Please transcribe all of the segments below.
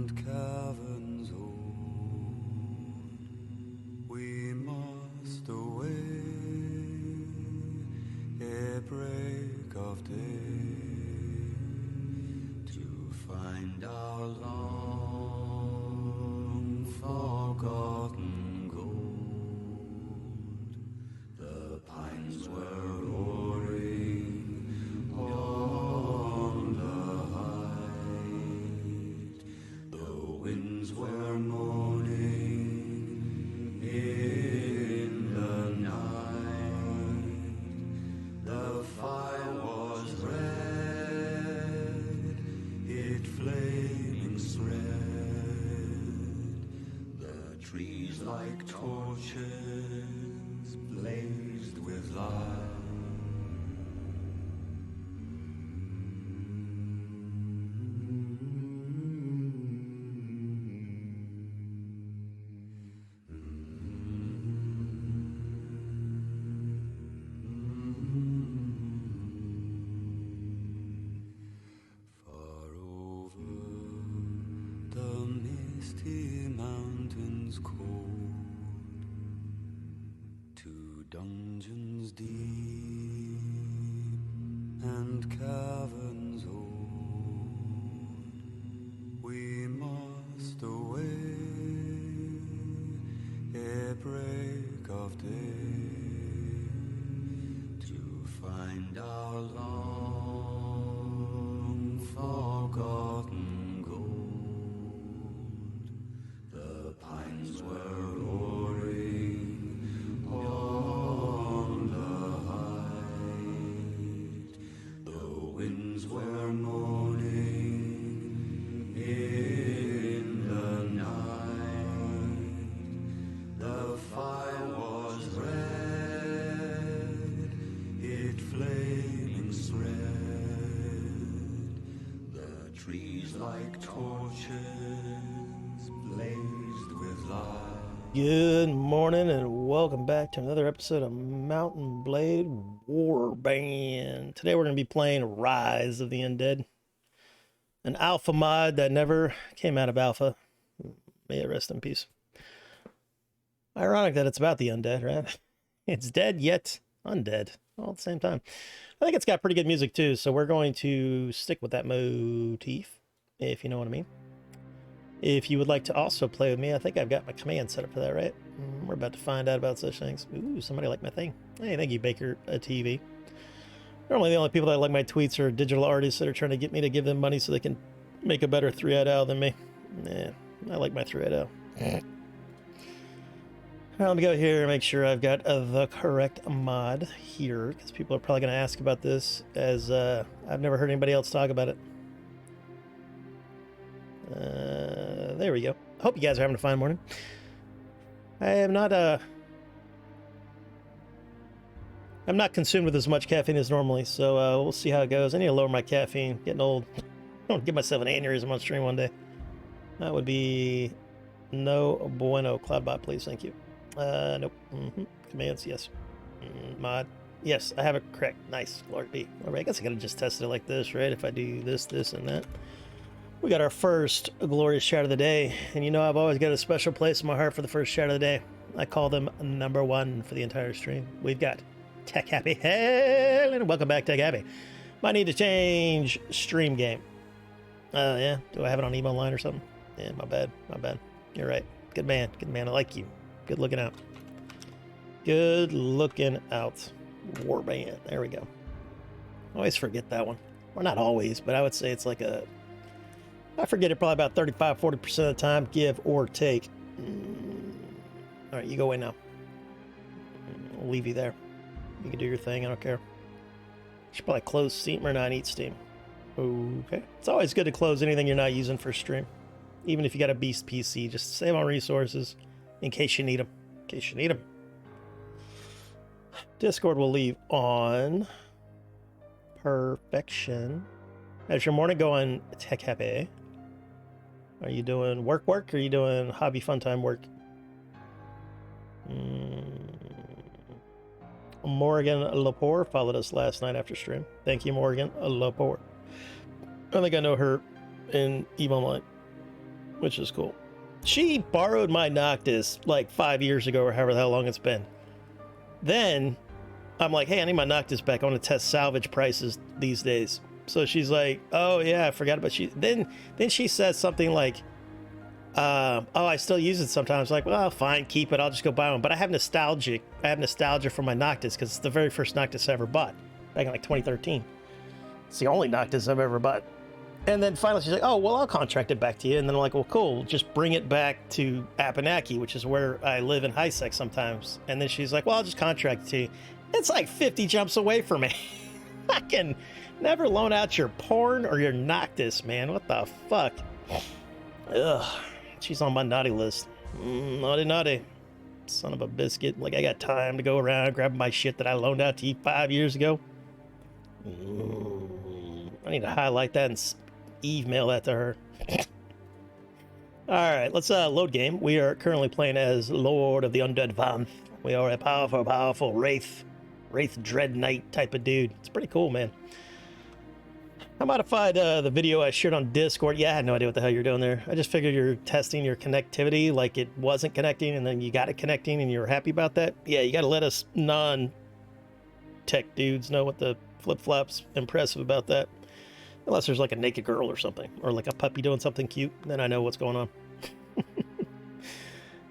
and caverns old, we must away ere break of day to find our long forgotten gold. The pines were roaring on the height, the winds were moaning in the night. The fire was red, it flaming spread, the trees like torches blazed with light. Far over the misty mountains cold, to dungeons deep and caverns old, we must away ere break of day to find our long forgotten gold. The pines were roaring on the height, the winds were moaning in the night. The fire was red, it flaming spread, the trees like torches blazed with light. Good morning and welcome back to another episode of Mountain Blade Warband. Today we're going to be playing Rise of the Undead, an alpha mod that never came out of alpha. May it rest in peace. Ironic that it's about the undead, right? It's dead yet undead all at the same time. I think it's got pretty good music too, so we're going to stick with that motif, if you know what I mean. If you would like to also play with me, I think I've got my command set up for that, right? We're about to find out about such things. Ooh, somebody liked my thing. Hey, thank you, Baker TV. Normally the only people that like my tweets are digital artists that are trying to get me to give them money so they can make a better 3-eyed owl than me. Yeah, I like my 3-eyed owl. Let me go here and make sure I've got the correct mod here, because people are probably going to ask about this, as I've never heard anybody else talk about it. There we go. I hope you guys are having a fine morning. I am not I'm not consumed with as much caffeine as normally, so we'll see how it goes. I need to lower my caffeine. Getting old. I want to give myself an aneurysm on stream one day. That would be no bueno. Cloudbot, please. Thank you. Nope. Commands, yes. Mod. Yes, I have it correct. Nice. Glory be. All right, I guess I gotta just test it like this, right? If I do this, this, and that. We got our first glorious shout of the day, and you know I've always got a special place in my heart for the first shout of the day. I call them number one for the entire stream. We've got Tech Happy Hell, and welcome back, Tech Happy. Might need to change stream game. Yeah, do I have it on email line or something? Yeah, my bad, my bad. You're right. Good man, I like you. Good looking out. Good looking out. Warband, there we go. I always forget that one. Well, not always, but I would say it's like a... I forget it probably about 35-40% of the time, give or take. All right, you go away now. I'll leave you there. You can do your thing, I don't care. You should probably close Steam or not eat Steam. Okay. It's always good to close anything you're not using for stream. Even if you got a beast PC, just save on resources in case you need them. Discord will leave on. Perfection. How's your morning going, Tech Happy? Are you doing work or are you doing hobby fun time work? Morgan Lepore followed us last night after stream. Thank you, Morgan Lepore. I think I know her in Eve Online. which is cool. She borrowed my Noctis like 5 years ago or however the hell long it's been. Then I'm like, hey, I need my Noctis back. I want to test salvage prices these days. So she's like, oh yeah, I forgot about you. Then she says something like, oh, I still use it sometimes. Like, well, fine, keep it. I'll just go buy one. But I have nostalgia for my Noctis because it's the very first Noctis I ever bought back in like 2013. It's the only Noctis I've ever bought. And then finally she's like, oh, well, I'll contract it back to you. And then I'm like, well, cool. Just bring it back to Abenaki, which is where I live in Highsec sometimes. And then she's like, well, I'll just contract it to you. It's like 50 jumps away from me. I can never loan out your porn or your Noctis, man. What the fuck? Ugh. She's on my naughty list. Naughty. Son of a biscuit. Like, I got time to go around grabbing my shit that I loaned out to you 5 years ago. I need to highlight that and email that to her. Alright, let's load game. We are currently playing as Lord of the Undead Van. We are a powerful Wraith Dread Knight type of dude. It's pretty cool, man. I modified the video I shared on Discord. Yeah, I had no idea what the hell you're doing there. I just figured you're testing your connectivity like it wasn't connecting and then you got it connecting and you were happy about that. Yeah, you got to let us non-tech dudes know what the flip-flops impressive about that. Unless there's like a naked girl or something, or like a puppy doing something cute, then I know what's going on.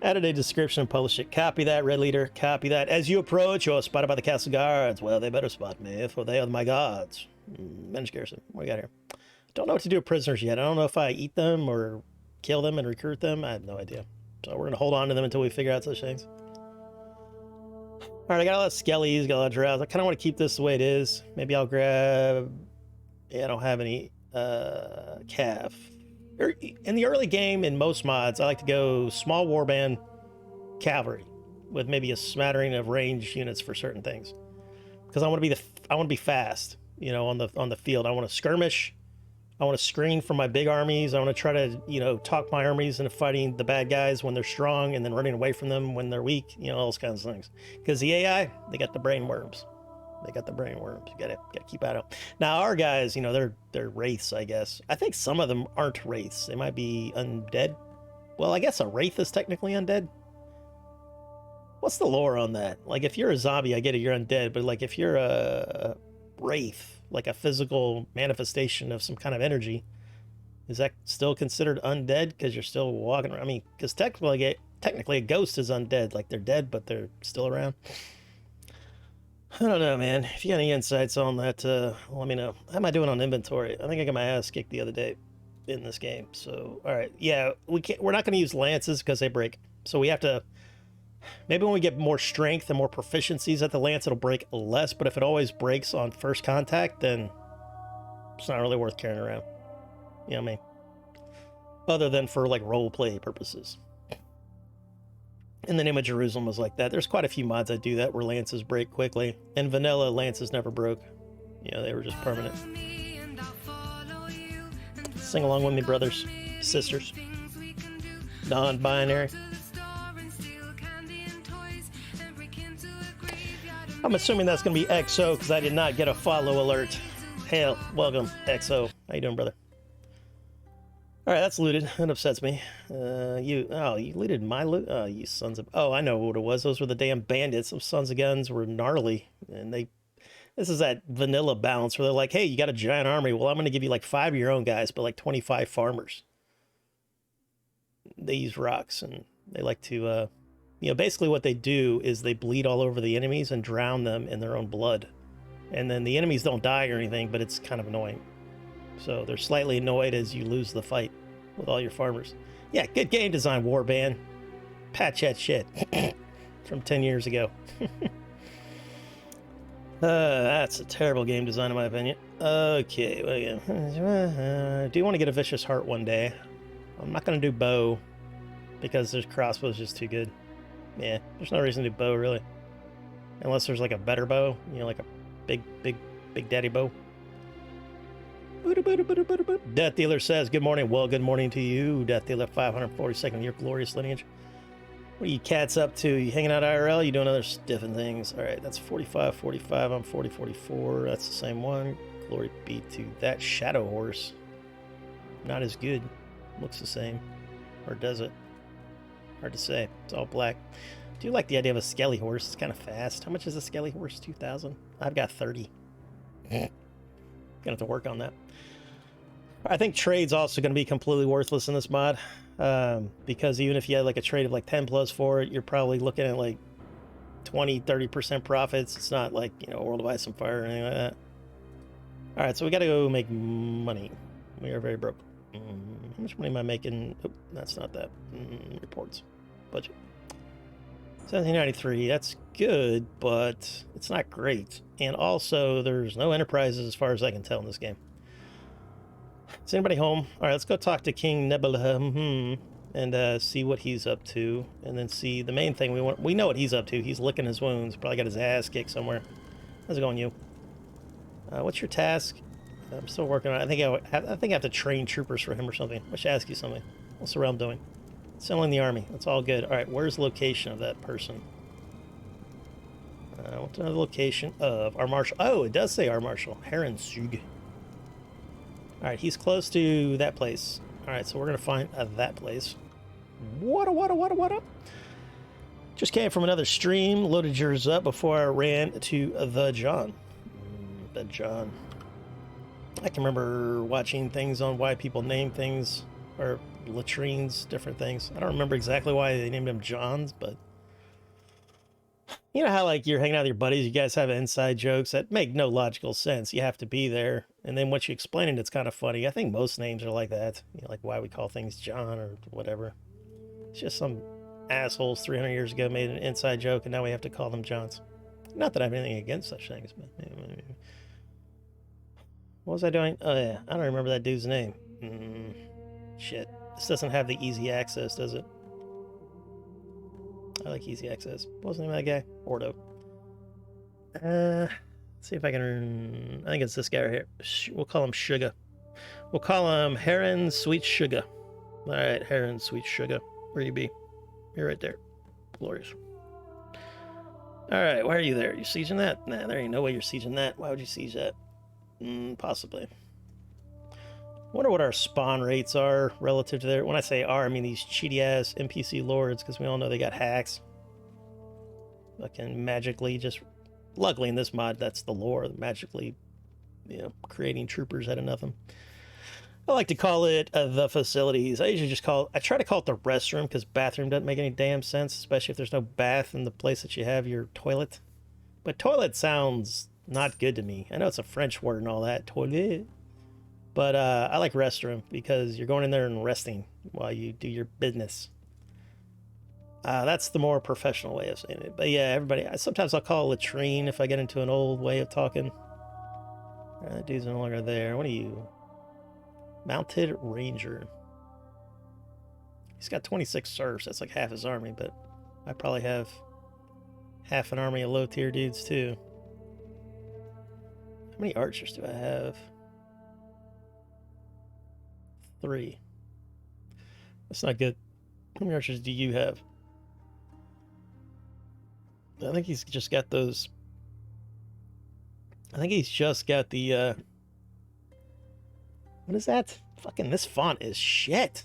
Added a description and publish it. Copy that, Red Leader. Copy that. As you approach, you are spotted by the castle guards. Well, they better spot me, for they are my gods. Manage garrison. What do we got here? Don't know what to do with prisoners yet. I don't know if I eat them or kill them and recruit them. I have no idea. So we're going to hold on to them until we figure out such things. All right, I got a lot of skellies, got a lot of drows. I kind of want to keep this the way it is. Maybe I'll grab... Yeah, I don't have any calf. In the early game, in most mods, I like to go small warband cavalry with maybe a smattering of range units for certain things. Because I want to be fast, you know, on the field. I want to skirmish. I want to screen for my big armies. I want to try to, you know, talk my armies into fighting the bad guys when they're strong and then running away from them when they're weak, you know, all those kinds of things. Because the AI, they got the brain worms. They got the brain worms. You gotta keep at them. Now our guys, you know, they're wraiths, I guess. I think some of them aren't wraiths. They might be undead. Well, I guess a wraith is technically undead. What's the lore on that? Like, if you're a zombie, I get it, you're undead. But like, if you're a wraith, like a physical manifestation of some kind of energy, is that still considered undead? Because you're still walking around. I mean, because technically a ghost is undead. Like, they're dead, but they're still around. I don't know, man. If you got any insights on that, let me know. How am I doing on inventory? I think I got my ass kicked the other day in this game. So, all right. Yeah, we're not going to use lances because they break. So we have to... Maybe when we get more strength and more proficiencies at the lance, it'll break less. But if it always breaks on first contact, then it's not really worth carrying around. You know what I mean? Other than for, like, role-play purposes. In the Name of Jerusalem was like that. There's quite a few mods that do that where lances break quickly. In vanilla, lances never broke. You know, they were just permanent. Sing along with me, brothers, sisters. Non-binary. I'm assuming that's going to be XO because I did not get a follow alert. Hail, welcome, XO. How you doing, brother? All right, that's looted. That upsets me. You looted my loot? Oh, you sons of... Oh, I know what it was. Those were the damn bandits. Those sons of guns were gnarly. And this is that vanilla balance where they're like, hey, you got a giant army. Well, I'm going to give you like 5 of your own guys, but like 25 farmers. They use rocks and they like to, you know, basically what they do is they bleed all over the enemies and drown them in their own blood. And then the enemies don't die or anything, but it's kind of annoying. So they're slightly annoyed as you lose the fight with all your farmers. Yeah, good game design, Warband. Patch that shit from 10 years ago. That's a terrible game design in my opinion. Okay, do you want to get a Vicious Heart one day? I'm not going to do bow because there's crossbow's just too good. Yeah, there's no reason to do bow really. Unless there's like a better bow, you know, like a big daddy bow. Death Dealer says, good morning. Well, good morning to you, Death Dealer 542nd, your glorious lineage. What are you cats up to? You hanging out IRL? You doing other stiffing things? All right, that's 45, 45. I'm 40, 44. That's the same one. Glory be to that Shadow Horse. Not as good. Looks the same. Or does it? Hard to say. It's all black. I do like the idea of a skelly horse. It's kind of fast. How much is a skelly horse? 2,000? I've got 30. Gonna have to work on that. I think trade's also going to be completely worthless in this mod. Because even if you had like a trade of like 10 plus for it, you're probably looking at like 20-30% profits. It's not like, you know, World of Ice and Fire or anything like that. Alright, so we gotta go make money. We are very broke. How much money am I making? Oh, that's not that. Reports. Budget. 1793. That's good, but it's not great. And also, there's no enterprises as far as I can tell in this game. Is anybody home? Alright, let's go talk to King Nebula and see what he's up to. And then see the main thing we know what he's up to. He's licking his wounds. Probably got his ass kicked somewhere. How's it going, you? What's your task? I'm still working on it. I think I have to train troopers for him or something. I should ask you something. What's the realm doing? Selling the army. That's all good. Alright, where's the location of that person? I want to know the location of our marshal. Oh, it does say our marshal. Herrenzug. Alright, he's close to that place. Alright, so we're going to find that place. What? Just came from another stream. Loaded yours up before I ran to the John. John. I can remember watching things on why people name things, or latrines, different things. I don't remember exactly why they named them Johns, but you know how like you're hanging out with your buddies, you guys have inside jokes that make no logical sense. You have to be there, and then once you explain it, it's kind of funny. I think most names are like that. You know, like why we call things John or whatever. It's just some assholes 300 years ago made an inside joke, and now we have to call them Johns. Not that I have anything against such things, but what was I doing? Oh yeah, I don't remember that dude's name. Shit. This doesn't have the easy access, does it? I like easy access. What was the name of that guy? Ordo. Let's see if I can... I think it's this guy right here. We'll call him Sugar. We'll call him Heron Sweet Sugar. Alright, Heron Sweet Sugar. Where you be? You're right there. Glorious. Alright, why are you there? You sieging that? Nah, there ain't no way you're sieging that. Why would you siege that? Possibly. Wonder what our spawn rates are relative to their... When I say are, I mean these cheaty-ass NPC lords, because we all know they got hacks. Fucking magically just... Luckily in this mod, that's the lore. Magically, you know, creating troopers out of nothing. I like to call it the facilities. I usually just call... I try to call it the restroom, because bathroom doesn't make any damn sense, especially if there's no bath in the place that you have your toilet. But toilet sounds not good to me. I know it's a French word and all that, toilet. But I like restroom because you're going in there and resting while you do your business. That's the more professional way of saying it. But yeah, everybody, sometimes I'll call it latrine if I get into an old way of talking. That dude's no longer there. What are you? Mounted Ranger. He's got 26 serfs. That's like half his army, but I probably have half an army of low-tier dudes too. How many archers do I have? 3. That's not good. How many archers do you have? I think he's just got those... I think he's just got the, What is that? Fucking this font is shit.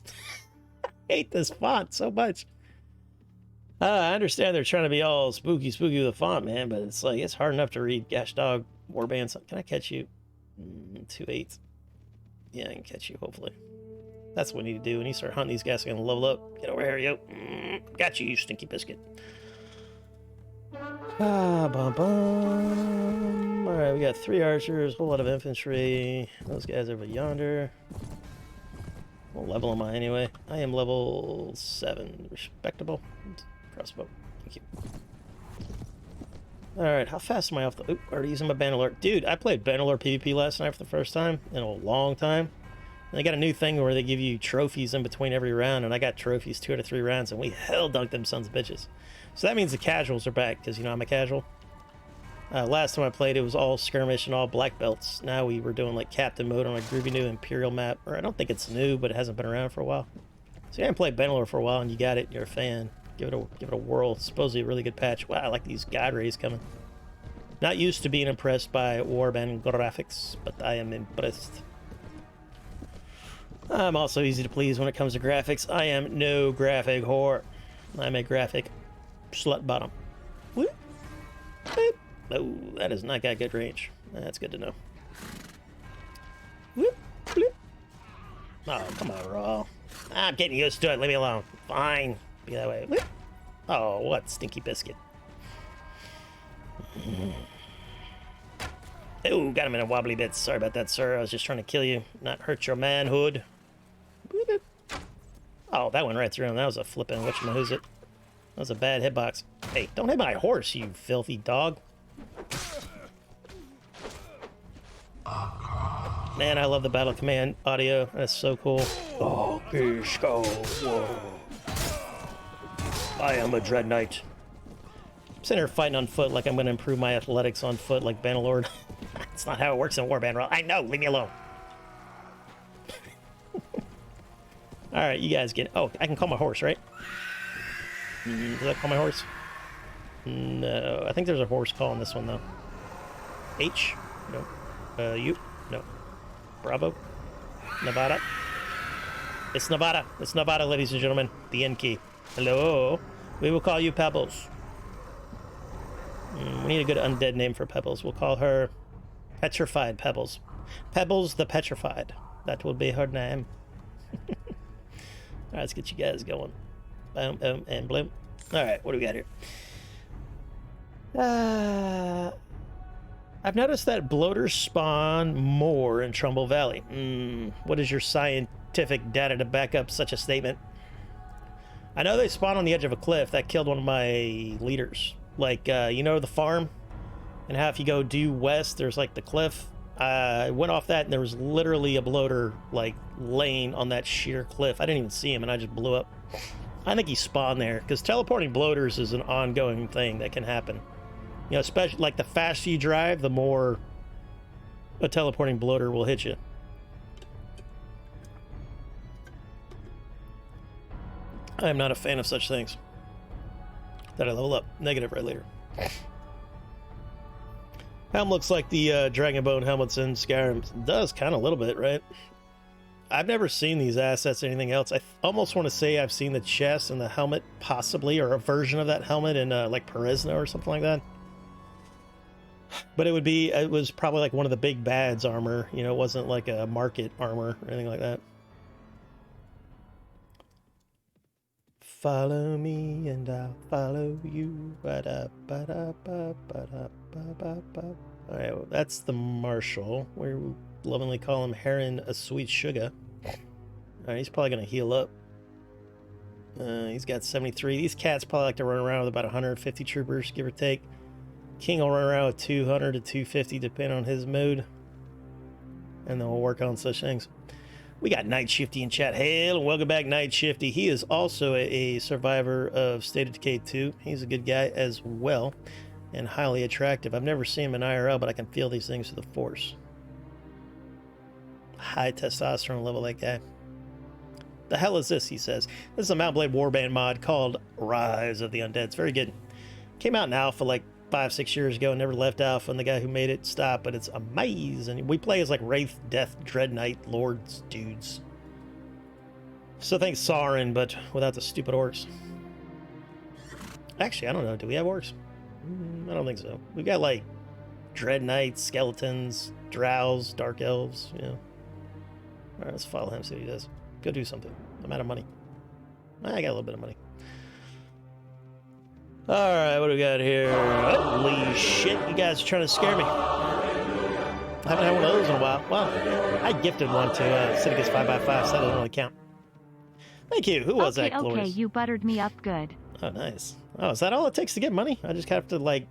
I hate this font so much. I understand they're trying to be all spooky with the font, man, but it's like, it's hard enough to read. Gosh dog, Warband. Can I catch you? 2-8. Yeah, I can catch you, hopefully. That's what we need to do. When you start hunting these guys, are going to level up. Get over here, yo. Got you, you stinky biscuit. Alright, we got 3 archers, a whole lot of infantry. Those guys over yonder. What level am I anyway? I am level 7. Respectable. Crossbow. Thank you. Alright, how fast am I off the... Oop, already using my Bannerlord. Dude, I played Bannerlord PvP last night for the first time in a long time. And they got a new thing where they give you trophies in between every round, and I got trophies 2 out of 3 rounds, and we hell dunked them sons of bitches. So that means the casuals are back, because, you know, I'm a casual. Last time I played, it was all skirmish and all black belts. Now we were doing, like, captain mode on a groovy new Imperial map. Or I don't think it's new, but it hasn't been around for a while. So you haven't played Bannerlord for a while, and you got it, and you're a fan. Give it a whirl. It's supposedly a really good patch. Wow, I like these God rays coming. Not used to being impressed by Warband graphics, but I am impressed. I'm also easy to please when it comes to graphics. I am no graphic whore. I'm a graphic slut bottom. Whoop. Whoop. Oh, that has not got good range. That's good to know. Whoop. Bloop. Oh, come on, Raw. I'm getting used to it. Leave me alone. Fine. Be that way. Whoop. Oh, what stinky biscuit. Oh, got him in a wobbly bit. Sorry about that, sir. I was just trying to kill you, not hurt your manhood. Oh, that went right through him. That was a flippin' whatchamahoosit. That was a bad hitbox. Hey, don't hit my horse, you filthy dog. Man, I love the battle command audio. That's so cool. Oh, fish go. Whoa. I am a Dread Knight. I'm sitting here fighting on foot like I'm going to improve my athletics on foot like Bannerlord. That's not how it works in Warband. I know, leave me alone. Alright, you guys get... Oh, I can call my horse, right? Does that call my horse? No, I think there's a horse call in this one, though. H? No. U? No. Bravo? Nevada? It's Nevada. It's Nevada, ladies and gentlemen. The N key. Hello? We will call you Pebbles. We need a good undead name for Pebbles. We'll call her Petrified Pebbles. Pebbles the Petrified. That will be her name. Alright, let's get you guys going. Boom, boom, and bloom. Alright, what do we got here? I've noticed that bloaters spawn more in Trumbull Valley. What is your scientific data to back up such a statement? I know they spawn on the edge of a cliff. That killed one of my leaders. Like, you know the farm? And how if you go due west, there's like the cliff. I went off that and there was literally a bloater like laying on that sheer cliff. I didn't even see him and I just blew up. I think he spawned there because teleporting bloaters is an ongoing thing that can happen. You know, especially like the faster you drive, the more a teleporting bloater will hit you. I am not a fan of such things. That I level up. Negative right later. Helm looks like the Dragonbone helmets in Skyrim. It does kind of a little bit, right? I've never seen these assets or anything else. I almost want to say I've seen the chest and the helmet, possibly, or a version of that helmet in like Peresna or something like that. But it was probably like one of the big bad's armor. You know, it wasn't like a market armor or anything like that. Follow me and I'll follow you. Alright, well, that's the Marshal. We lovingly call him Heron a Sweet Sugar. Alright, he's probably going to heal up. He's got 73. These cats probably like to run around with about 150 troopers, give or take. King will run around with 200 to 250, depending on his mood. And then we'll work on such things. We got Night Shifty in chat. Hail and welcome back, Night Shifty. He is also a survivor of State of Decay 2. He's a good guy as well and highly attractive. I've never seen him in IRL, but I can feel these things through the Force. High testosterone level, that guy. The hell is this, he says. This is a Mount Blade Warband mod called Rise of the Undead. It's very good. Came out in Alpha like 5-6 years ago, never left Alpha, and the guy who made it stopped, but it's amazing. We play as like Wraith, Death, Dread Knight, Lords, dudes. So thanks Sauron, but without the stupid orcs. Actually, I don't know. Do we have orcs? I don't think so. We've got like Dread Knights, Skeletons, Drows, Dark Elves, you know. Alright, let's follow him, see what he does. Go do something. I'm out of money. I got a little bit of money. Alright, what do we got here? Holy shit, you guys are trying to scare me. I haven't had one of those in a while. Well, I gifted one to Citicus 5x5, so that doesn't really count. Thank you. Who was that, Glorious? Okay, you buttered me up good. Oh, nice. Oh, is that all it takes to get money? I just have to, like,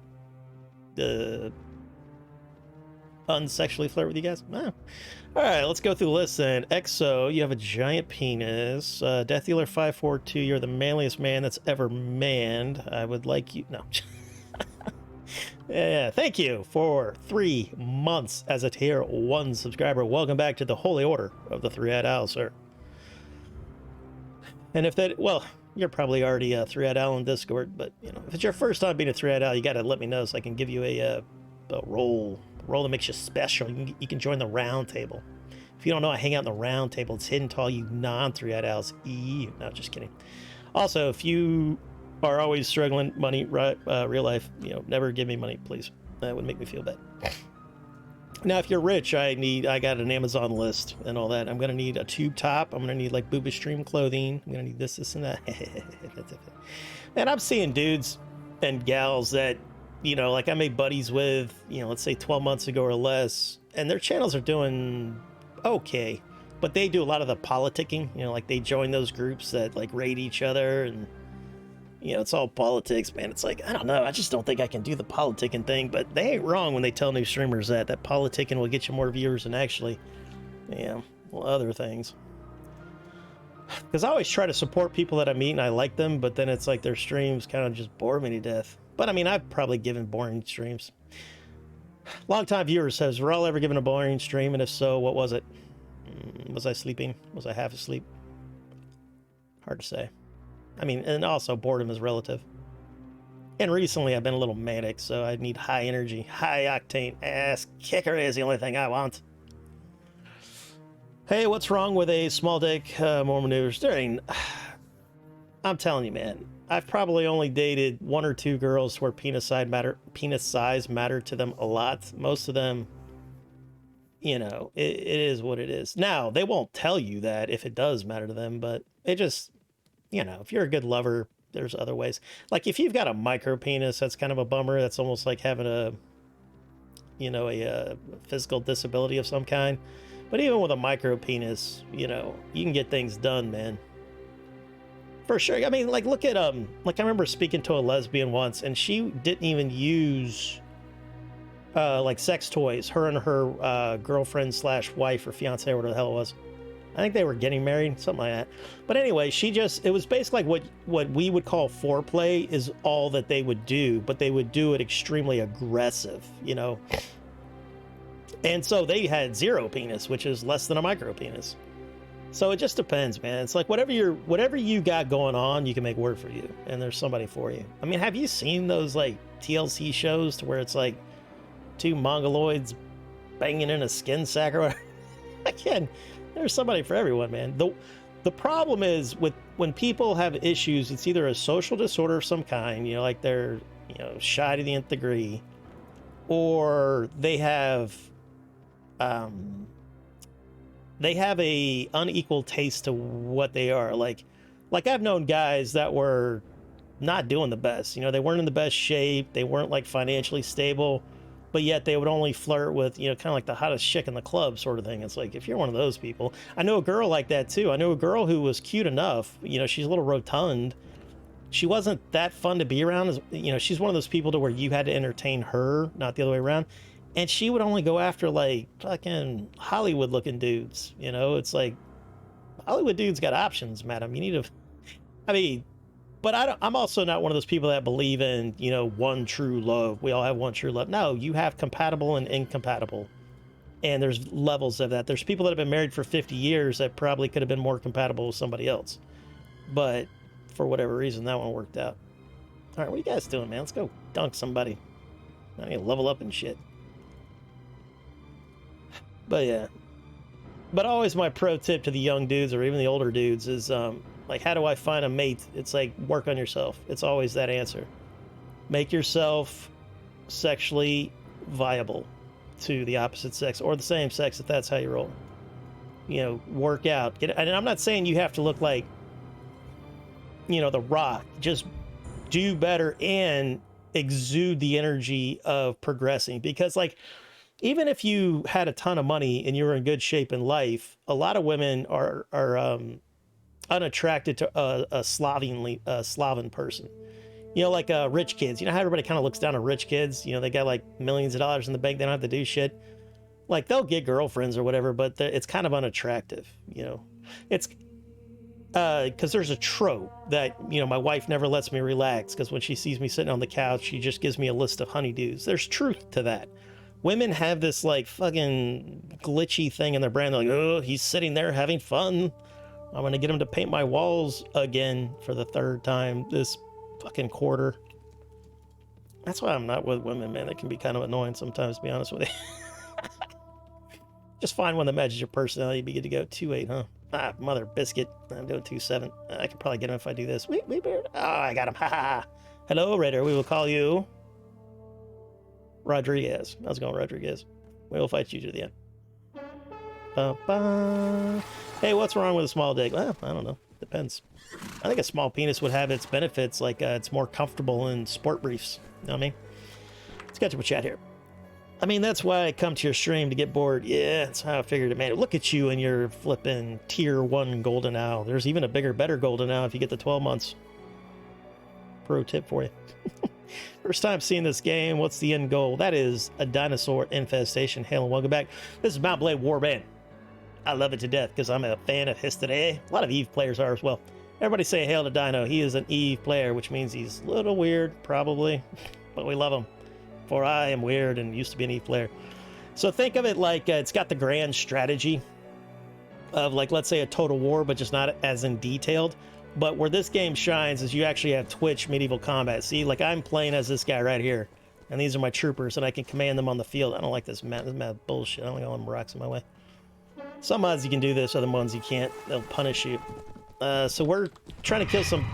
unsexually flirt with you guys? Oh. Alright, let's go through the list then. Exo, you have a giant penis. Death Dealer 542, you're the manliest man that's ever manned. I would like you... No. Yeah, thank you for 3 months as a tier 1 subscriber. Welcome back to the Holy Order of the Three-Eyed Owl, sir. And if that... Well, you're probably already a Three-Eyed Owl in Discord, but, you know, if it's your first time being a Three-Eyed Owl, you gotta let me know so I can give you a role that makes you special. You can join the round table. If you don't know, I hang out in the round table. It's hidden to all you non-3-eyed owls. No, just kidding. Also, if you are always struggling money, real life, never give me money, please. That would make me feel bad. Now, if you're rich, I got an Amazon list and all that. I'm going to need a tube top. I'm going to need like Booba Stream clothing. I'm going to need this, and that. And I'm seeing dudes and gals that, like I made buddies with, let's say 12 months ago or less, and their channels are doing okay, but they do a lot of the politicking, like they join those groups that like raid each other, and it's all politics, man. It's like, I don't know, I just don't think I can do the politicking thing, but they ain't wrong when they tell new streamers that politicking will get you more viewers than actually other things. Because I always try to support people that I meet and I like them, but then it's like their streams kind of just bore me to death. But I mean, I've probably given boring streams. Longtime viewers says, were all ever given a boring stream? And if so, what was it? Was I sleeping? Was I half asleep? Hard to say. I mean, and also boredom is relative. And recently I've been a little manic, so I need high energy, high octane ass kicker is the only thing I want. Hey, what's wrong with a small dick? More maneuvers. There ain't... I'm telling you, man. I've probably only dated 1 or 2 girls where penis size mattered to them a lot. Most of them, it is what it is. Now, they won't tell you that if it does matter to them, but it just, if you're a good lover, there's other ways. Like if you've got a micro penis, that's kind of a bummer. That's almost like having a physical disability of some kind. But even with a micro penis, you can get things done, man. For sure. I mean, like, look at, like, I remember speaking to a lesbian once, and she didn't even use, like, sex toys. Her and her girlfriend / wife or fiance, or whatever the hell it was. I think they were getting married, something like that. But anyway, it was basically like what we would call foreplay is all that they would do, but they would do it extremely aggressive, And so they had 0 penis, which is less than a micro penis. So it just depends, man. It's like whatever you got going on, you can make work for you, and there's somebody for you. I mean, have you seen those like TLC shows to where it's like 2 mongoloids banging in a skin sack or whatever? Again, there's somebody for everyone, man. The problem is with when people have issues, it's either a social disorder of some kind, like they're shy to the nth degree, or they have a unequal taste to what they are. Like I've known guys that were not doing the best. They weren't in the best shape. They weren't like financially stable, but yet they would only flirt with, kind of like the hottest chick in the club sort of thing. It's like, if you're one of those people, I know a girl like that too. I know a girl who was cute enough, she's a little rotund. She wasn't that fun to be around. She's one of those people to where you had to entertain her, not the other way around. And she would only go after like fucking Hollywood looking dudes. It's like Hollywood dudes got options, madam. You need to, but I'm also not one of those people that believe in, one true love. We all have one true love. No, you have compatible and incompatible. And there's levels of that. There's people that have been married for 50 years that probably could have been more compatible with somebody else. But for whatever reason, that one worked out. All right, what are you guys doing, man? Let's go dunk somebody. I need to level up and shit. But yeah. But always my pro tip to the young dudes or even the older dudes is, like, how do I find a mate? It's like, work on yourself. It's always that answer. Make yourself sexually viable to the opposite sex or the same sex if that's how you roll. Work out. And I'm not saying you have to look like, The Rock. Just do better and exude the energy of progressing. Because, like, even if you had a ton of money and you were in good shape in life, a lot of women are unattracted to a Slavian person. Like rich kids. How everybody kind of looks down on rich kids? They got like millions of dollars in the bank. They don't have to do shit. Like they'll get girlfriends or whatever, but it's kind of unattractive. It's because there's a trope that, my wife never lets me relax because when she sees me sitting on the couch, she just gives me a list of honeydews. There's truth to that. Women have this like fucking glitchy thing in their brain. They're like, oh, he's sitting there having fun. I'm going to get him to paint my walls again for the 3rd time this fucking quarter. That's why I'm not with women, man. It can be kind of annoying sometimes, to be honest with you. Just find one that matches your personality. You'd be good to go. 2-8, huh? Ah, mother biscuit. I'm doing 2-7. I could probably get him if I do this. Wait, bear. Oh, I got him. Ha ha. Hello, Raider. We will call you Rodriguez. How's it going, Rodriguez? We will fight you to the end. Ba-ba. Hey, what's wrong with a small dick? Well, I don't know. Depends. I think a small penis would have its benefits, like it's more comfortable in sport briefs. You know what I mean? Let's get to a chat here. I mean, that's why I come to your stream, to get bored. Yeah, that's how I figured it, man. Look at you and your flipping tier 1 golden owl. There's even a bigger, better golden owl if you get the 12 months. Pro tip for you. First time seeing this game. What's the end goal? That is a dinosaur infestation. Hail and welcome back. This is Mount Blade Warband. I love it to death because I'm a fan of history. A lot of Eve players are as well. Everybody say hail to Dino. He is an Eve player, which means he's a little weird, probably, but we love him. For I am weird and used to be an Eve player. So think of it like it's got the grand strategy of, like, let's say a Total War, but just not as in detailed. But where this game shines is you actually have Twitch medieval combat. See, like I'm playing as this guy right here, and these are my troopers, and I can command them on the field. I don't like this mad bullshit. I don't like all them rocks in my way. Some mods you can do this, other ones you can't. They'll punish you. So we're trying to kill some...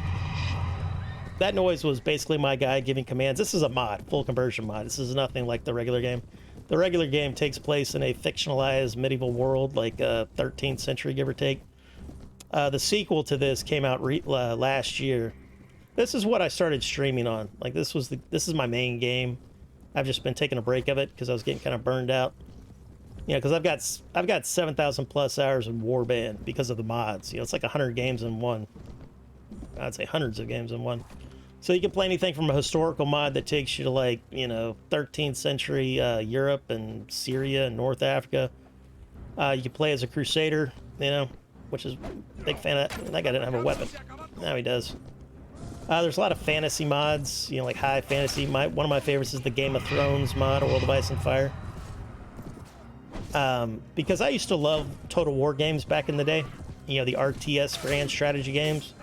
That noise was basically my guy giving commands. This is a mod, full conversion mod. This is nothing like the regular game. The regular game takes place in a fictionalized medieval world, like 13th century, give or take. The sequel to this came out last year. This is what I started streaming on. Like this is my main game. I've just been taking a break of it because I was getting kind of burned out. You know, because I've got 7,000 plus hours of Warband because of the mods. You know, it's like 100 games in one. I'd say hundreds of games in one. So you can play anything from a historical mod that takes you to, like, you know, 13th century Europe and Syria and North Africa. You can play as a crusader, you know, which is a big fan of that. That guy didn't have a weapon. Now he does. There's a lot of fantasy mods, you know, like high fantasy. One of my favorites is the Game of Thrones mod, World of Ice and Fire. Because I used to love Total War games back in the day, you know, the RTS grand strategy games.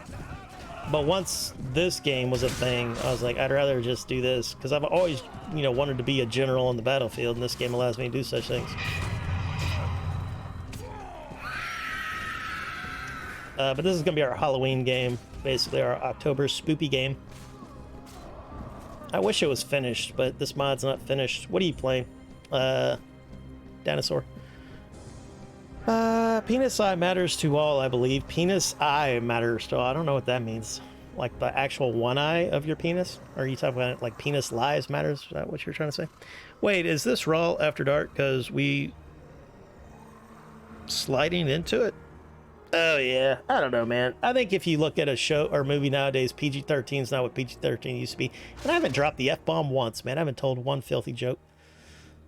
But once this game was a thing, I was like, I'd rather just do this, because I've always, you know, wanted to be a general on the battlefield, and this game allows me to do such things. But this is going to be our Halloween game, basically our October spoopy game. I wish it was finished, but this mod's not finished. What are you playing? Dinosaur. Penis eye matters to all, I believe. Penis eye matters to all. I don't know what that means. Like the actual one eye of your penis? Or are you talking about like penis lies matters? Is that what you're trying to say? Wait, is this Raw After Dark? Because we sliding into it? Oh, yeah. I don't know, man. I think if you look at a show or movie nowadays, PG-13 is not what PG-13 used to be. And I haven't dropped the F-bomb once, man. I haven't told one filthy joke.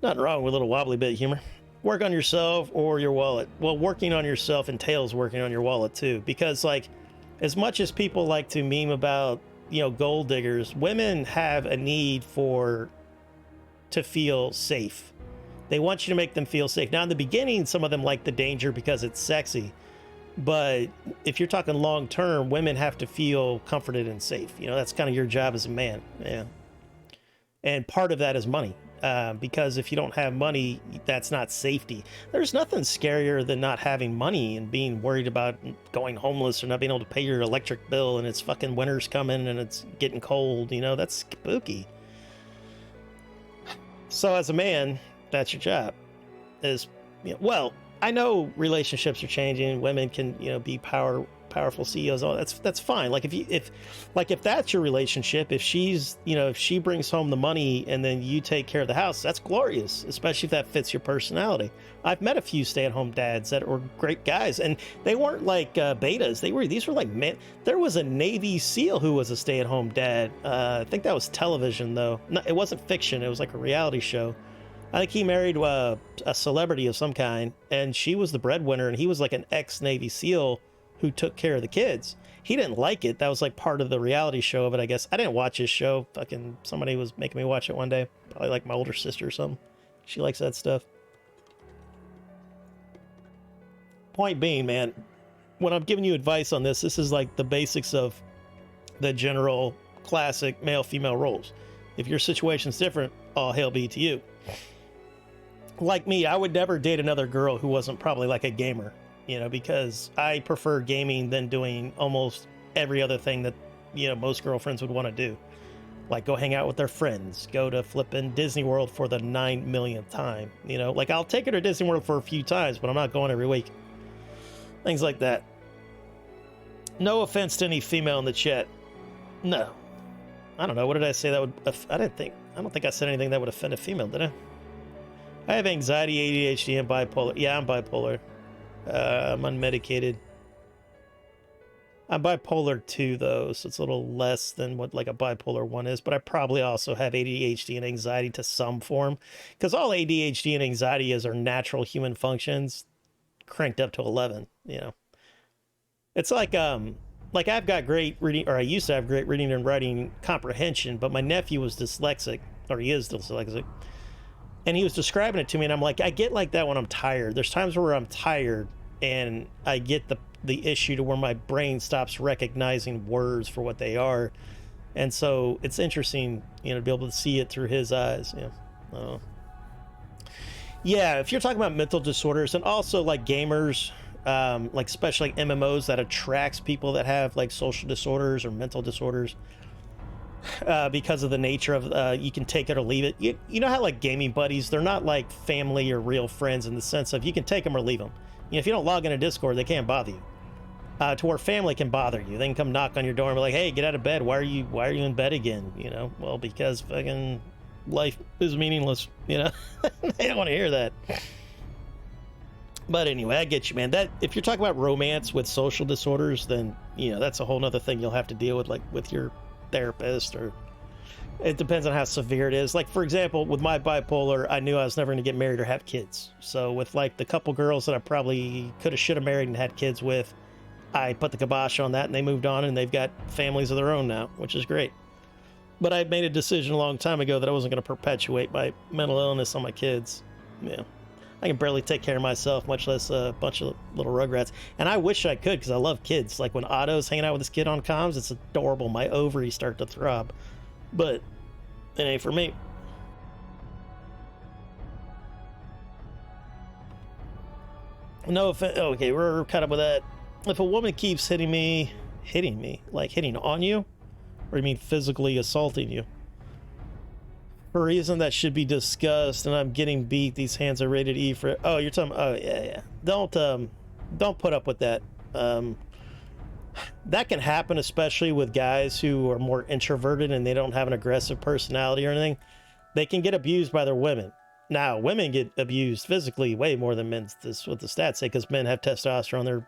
Nothing wrong with a little wobbly bit of humor. Work on yourself or your wallet. Well, working on yourself entails working on your wallet, too. Because, like, as much as people like to meme about, you know, gold diggers, women have a need to feel safe. They want you to make them feel safe. Now, in the beginning, some of them like the danger because it's sexy. But if you're talking long term, women have to feel comforted and safe. You know, that's kind of your job as a man. Yeah. And part of that is money. Because if you don't have money, that's not safety. There's nothing scarier than not having money and being worried about going homeless or not being able to pay your electric bill, and it's fucking winter's coming and it's getting cold. You know, that's spooky. So as a man, that's your job. Is, you know, well, I know relationships are changing. Women can, you know, be powerful CEOs. All that's fine. Like if that's your relationship, if she's, you know, if she brings home the money and then you take care of the house, that's glorious. Especially if that fits your personality. I've met a few stay-at-home dads that were great guys, and they weren't like betas. These were like men. There was a Navy SEAL who was a stay-at-home dad. I think that was television though. No, it wasn't fiction. It was like a reality show. I think he married a celebrity of some kind, and she was the breadwinner, and he was like an ex-Navy SEAL who took care of the kids. He didn't like it. That was like part of the reality show of it, I guess. I didn't watch his show. Fucking somebody was making me watch it one day. Probably like my older sister or something. She likes that stuff. Point being, man, when I'm giving you advice on this, this is like the basics of the general classic male-female roles. If your situation's different, all hail be to you. like me, I would never date another girl who wasn't probably like a gamer, you know, because I prefer gaming than doing almost every other thing that, you know, most girlfriends would want to do. Like go hang out with their friends, go to flipping Disney World for the 9 millionth time, you know, like I'll take her to Disney World for a few times, but I'm not going every week. Things like that. No offense to any female in the chat. No. I don't know. What did I say that would... I don't think I said anything that would offend a female, did I? I have anxiety, ADHD, and bipolar. Yeah, I'm bipolar. I'm unmedicated. I'm bipolar 2, though, so it's a little less than what like a bipolar 1 is, but I probably also have ADHD and anxiety to some form, because all ADHD and anxiety is are natural human functions cranked up to 11, you know. It's like I've got great reading, or I used to have great reading and writing comprehension, but my nephew was dyslexic, or he is dyslexic, and he was describing it to me, and I'm like, I get like that when I'm tired. There's times where I'm tired, and I get the issue to where my brain stops recognizing words for what they are, and so it's interesting, you know, to be able to see it through his eyes. You know, yeah. If you're talking about mental disorders, and also like gamers, like especially MMOs that attracts people that have like social disorders or mental disorders, because of the nature of you can take it or leave it. You know how like gaming buddies, they're not like family or real friends in the sense of you can take them or leave them. You know, if you don't log into Discord, they can't bother you. To where family can bother you. They can come knock on your door and be like, hey, get out of bed. Why are you in bed again? You know, well, because fucking life is meaningless, you know. They don't want to hear that. But anyway, I get you, man. That if you're talking about romance with social disorders, then, you know, that's a whole nother thing you'll have to deal with, like with your therapist, or it depends on how severe it is. Like, for example, with my bipolar, I knew I was never going to get married or have kids. So with like the couple girls that I probably could have, should have married and had kids with, I put the kibosh on that, and they moved on, and they've got families of their own now, which is great. But I made a decision a long time ago that I wasn't going to perpetuate my mental illness on my kids. Yeah, I can barely take care of myself, much less a bunch of little rugrats. And I wish I could, because I love kids. Like when Otto's hanging out with his kid on comms, it's adorable. My ovaries start to throb. But it ain't for me. No offense. Okay, we're caught up with that. If a woman keeps hitting me, like hitting on you, or you mean physically assaulting you, for a reason that should be discussed, and I'm getting beat, these hands are rated E for, oh, you're talking, oh, yeah. Don't put up with that. That can happen, especially with guys who are more introverted and they don't have an aggressive personality or anything. They can get abused by their women. Now, women get abused physically way more than men, this what the stats say, because men have testosterone. They're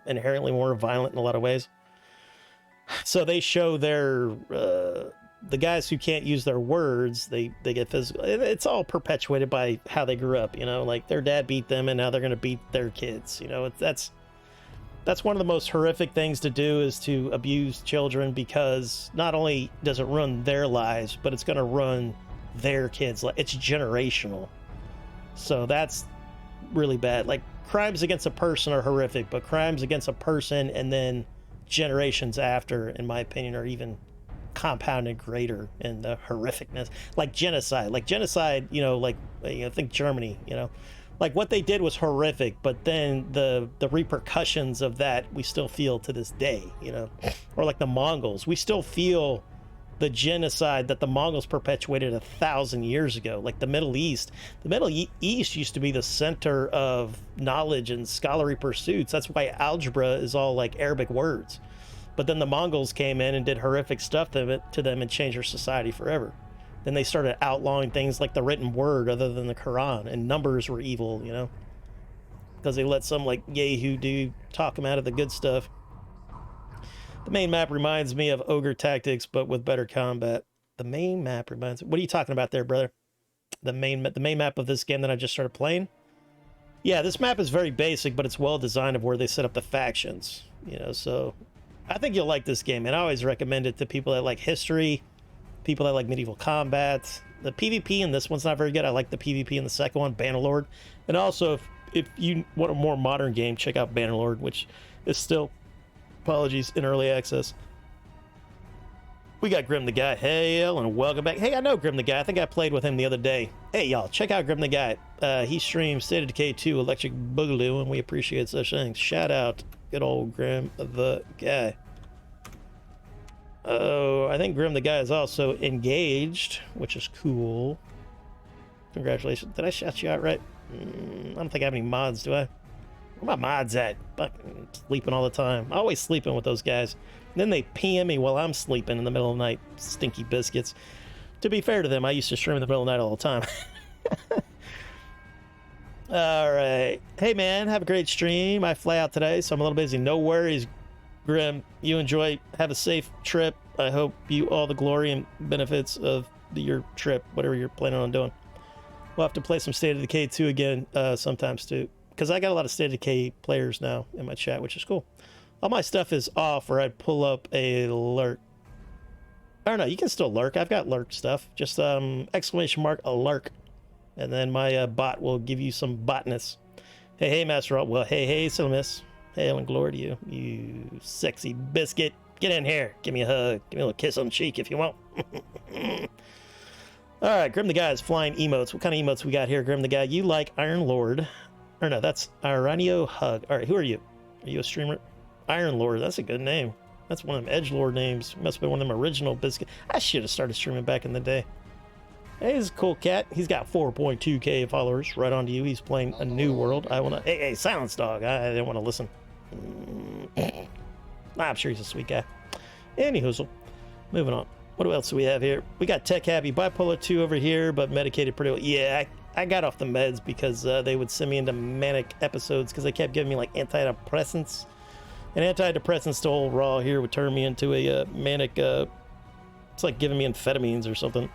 inherently more violent in a lot of ways. So they show their, the guys who can't use their words, they get physical. It's all perpetuated by how they grew up, you know, like their dad beat them and now they're going to beat their kids. You know, that's one of the most horrific things to do, is to abuse children, because not only does it ruin their lives, but it's going to ruin their kids. It's generational. So that's really bad. Like, crimes against a person are horrific, but crimes against a person and then generations after, in my opinion, are even compounded greater in the horrificness. Like genocide, you know, think Germany, you know, like what they did was horrific, but then the repercussions of that we still feel to this day, you know. Or like the Mongols, we still feel the genocide that the Mongols perpetuated 1,000 years ago. Like the Middle East used to be the center of knowledge and scholarly pursuits. That's why algebra is all like Arabic words. But then the Mongols came in and did horrific stuff to them and changed their society forever. Then they started outlawing things like the written word other than the Quran, and numbers were evil, you know, because they let some like Yahoo dude talk them out of the good stuff. The main map reminds me of Ogre Tactics, but with better combat. The main map reminds me... What are you talking about there, brother? The main map of this game that I just started playing? Yeah, this map is very basic, but it's well designed of where they set up the factions. You know, so I think you'll like this game, and I always recommend it to people that like history, people that like medieval combat. The PvP in this one's not very good. I like the PvP in the second one, Bannerlord. And also, if you want a more modern game, check out Bannerlord, which is still... apologies, in early access. We got Grim the Guy. Hail and welcome back. Hey, I know Grim the Guy. I think I played with him the other day. Hey, y'all, check out Grim the Guy. He streams State of Decay 2 Electric Boogaloo, and we appreciate such things. Shout out, good old Grim the Guy. Oh, I think Grim the Guy is also engaged, which is cool. Congratulations. Did I shout you out right? I don't think I have any mods, do I? Where my mods at? Fucking sleeping all the time. Always sleeping with those guys. And then they PM me while I'm sleeping in the middle of the night. Stinky biscuits. To be fair to them, I used to stream in the middle of the night all the time. All right. Hey, man, have a great stream. I fly out today, so I'm a little busy. No worries, Grim. You enjoy. Have a safe trip. I hope you all the glory and benefits of your trip, whatever you're planning on doing. We'll have to play some State of Decay 2 again sometimes, too. Because I got a lot of State of Decay players now in my chat, which is cool. All my stuff is off, or I'd pull up a lurk. I don't know, you can still lurk. I've got lurk stuff. Just exclamation mark a lurk. And then my bot will give you some botness. Hey, hey, Master Rob. Well, hey, Silimus. Hail and glory to you, you sexy biscuit. Get in here. Give me a hug. Give me a little kiss on the cheek if you want. All right, Grim the Guy is flying emotes. What kind of emotes we got here, Grim the Guy? You like Iron Lord. Or no, that's Iranio Hug. All right, who are you? Are you a streamer? Iron Lord, that's a good name. That's one of them edgelord names. Must have been one of them original biscuit. I should have started streaming back in the day. Hey, he's a cool cat. He's got 4.2k followers. Right on to you. He's playing a new world. I want to. Hey, silence, dog. I didn't want to listen. I'm sure he's a sweet guy. Any hoozle. Moving on. What else do we have here? We got Tech Happy Bipolar 2 over here, but medicated pretty well. Yeah, I got off the meds because they would send me into manic episodes because they kept giving me like antidepressants. And antidepressants to old raw here would turn me into a manic, it's like giving me amphetamines or something.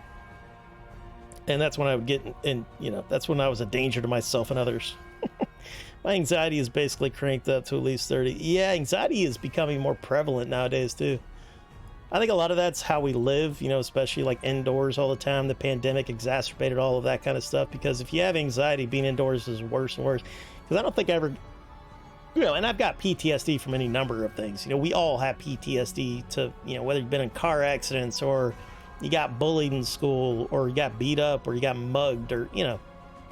And that's when I would get in, you know, that's when I was a danger to myself and others. My anxiety is basically cranked up to at least 30. Yeah, anxiety is becoming more prevalent nowadays too. I think a lot of that's how we live, you know, especially like indoors all the time. The pandemic exacerbated all of that kind of stuff because if you have anxiety, being indoors is worse and worse. Because I don't think I ever, you know, and I've got PTSD from any number of things. You know, we all have PTSD to, you know, whether you've been in car accidents or you got bullied in school or you got beat up or you got mugged or, you know,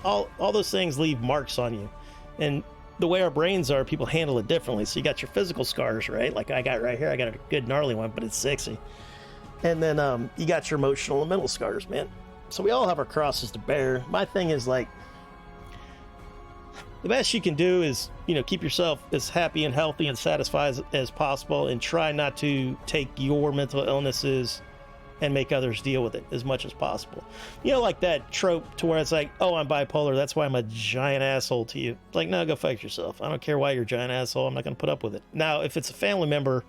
all those things leave marks on you. And the way our brains are, people handle it differently. So you got your physical scars, right? Like I got right here, I got a good gnarly one, but it's sexy. And then you got your emotional and mental scars, man. So we all have our crosses to bear. My thing is like, the best you can do is, you know, keep yourself as happy and healthy and satisfied as possible and try not to take your mental illnesses and make others deal with it as much as possible. You know, like that trope to where it's like, oh, I'm bipolar, that's why I'm a giant asshole to you. It's like, no, go fuck yourself. I don't care why you're a giant asshole. I'm not going to put up with it. Now, if it's a family member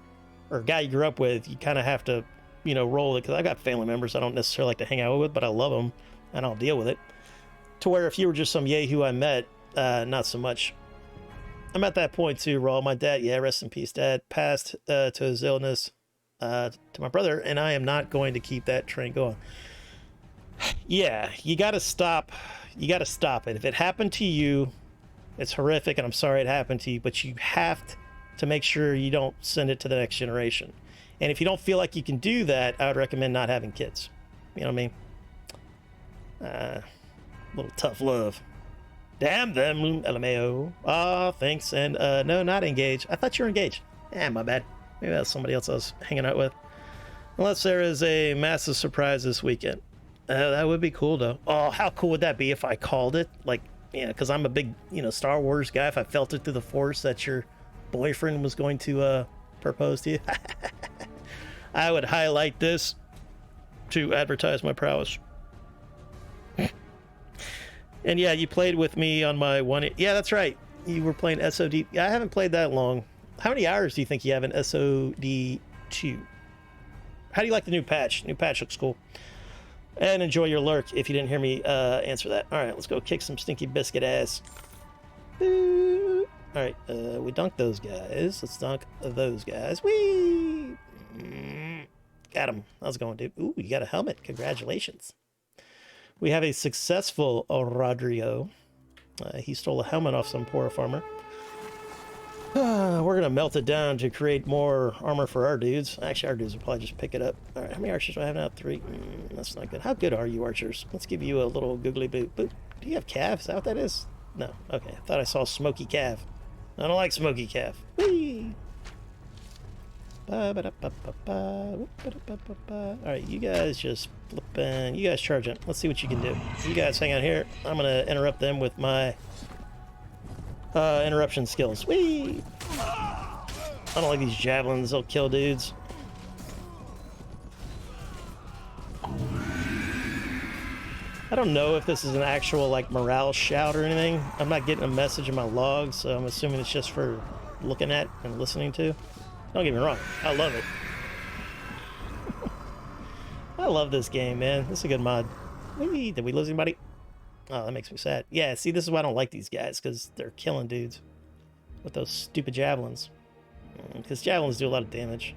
or a guy you grew up with, you kind of have to, you know, roll it. Because I got family members I don't necessarily like to hang out with, but I love them and I'll deal with it. To where if you were just some yahoo I met, not so much. I'm at that point too, Raw. My dad, yeah, rest in peace, Dad, passed to his illness. To my brother, and I am not going to keep that train going. Yeah, you got to stop. You got to stop it. If it happened to you, it's horrific, and I'm sorry it happened to you, but you have to make sure you don't send it to the next generation. And if you don't feel like you can do that, I would recommend not having kids. You know what I mean? Little tough love. Damn them, LMAO. Ah, thanks. And no, not engaged. I thought you were engaged. My bad. Maybe that's somebody else I was hanging out with. Unless there is a massive surprise this weekend. That would be cool, though. Oh, how cool would that be if I called it? Like, you know, because I'm a big, you know, Star Wars guy. If I felt it through the Force that your boyfriend was going to propose to you. I would highlight this to advertise my prowess. And yeah, you played with me on my one. Yeah, that's right. You were playing SOD. I haven't played that long. How many hours do you think you have in SOD2? How do you like the new patch? New patch looks cool. And enjoy your lurk if you didn't hear me answer that. All right, let's go kick some stinky biscuit ass. All right, we dunked those guys. Let's dunk those guys. Whee! Got him. How's it going, dude? Ooh, you got a helmet. Congratulations. We have a successful Rodrigo. He stole a helmet off some poor farmer. We're gonna melt it down to create more armor for our dudes. Actually, our dudes will probably just pick it up. All right, how many archers do I have now? 3. That's not good. How good are you, archers? Let's give you a little googly boot. Boop. Do you have calves? Is that what that is? No. Okay, I thought I saw smoky calf. I don't like smoky calf. Whee! All right, you guys just flipping. You guys charge it. Let's see what you can do. You guys hang out here. I'm gonna interrupt them with my interruption skills. Whee! I don't like these javelins. They'll kill dudes. I don't know if this is an actual like morale shout or anything. I'm not getting a message in my log, so I'm assuming it's just for looking at and listening to. Don't get me wrong, I love it. I love this game, man. This is a good mod. Whee! Did we lose anybody? Oh, that makes me sad. Yeah, see, this is why I don't like these guys, because they're killing dudes with those stupid javelins. Because javelins do a lot of damage.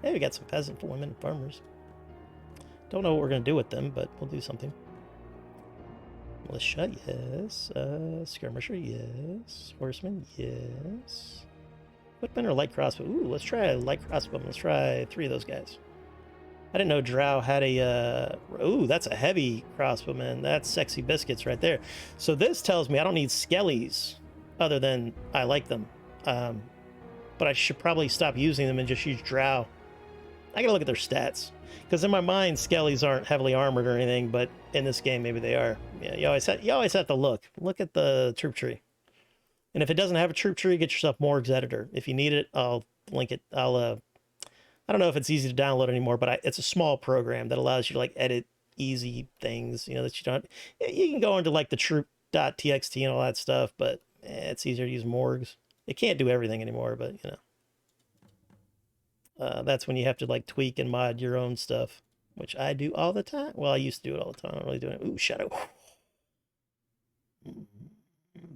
Hey, we got some peasant women and farmers. Don't know what we're going to do with them, but we'll do something. Militia, yes. Skirmisher, yes. Horseman, yes. Footman or light crossbow? Ooh, let's try a light crossbow. Let's try 3 of those guys. I didn't know Drow had a... ooh, that's a heavy crossbowman. That's sexy biscuits right there. So this tells me I don't need skellies, other than I like them. But I should probably stop using them and just use Drow. I gotta look at their stats. Because in my mind, skellies aren't heavily armored or anything, but in this game, maybe they are. Yeah, you always have to look. Look at the troop tree. And if it doesn't have a troop tree, get yourself Morg's Editor. If you need it, I'll link it. I don't know if it's easy to download anymore, but it's a small program that allows you to like edit easy things, you know, that you don't... You can go into like the troop.txt and all that stuff, but it's easier to use Morgs. It can't do everything anymore, but you know. That's when you have to like tweak and mod your own stuff, which I do all the time. Well, I used to do it all the time. I'm not really doing it. Ooh, Shadow.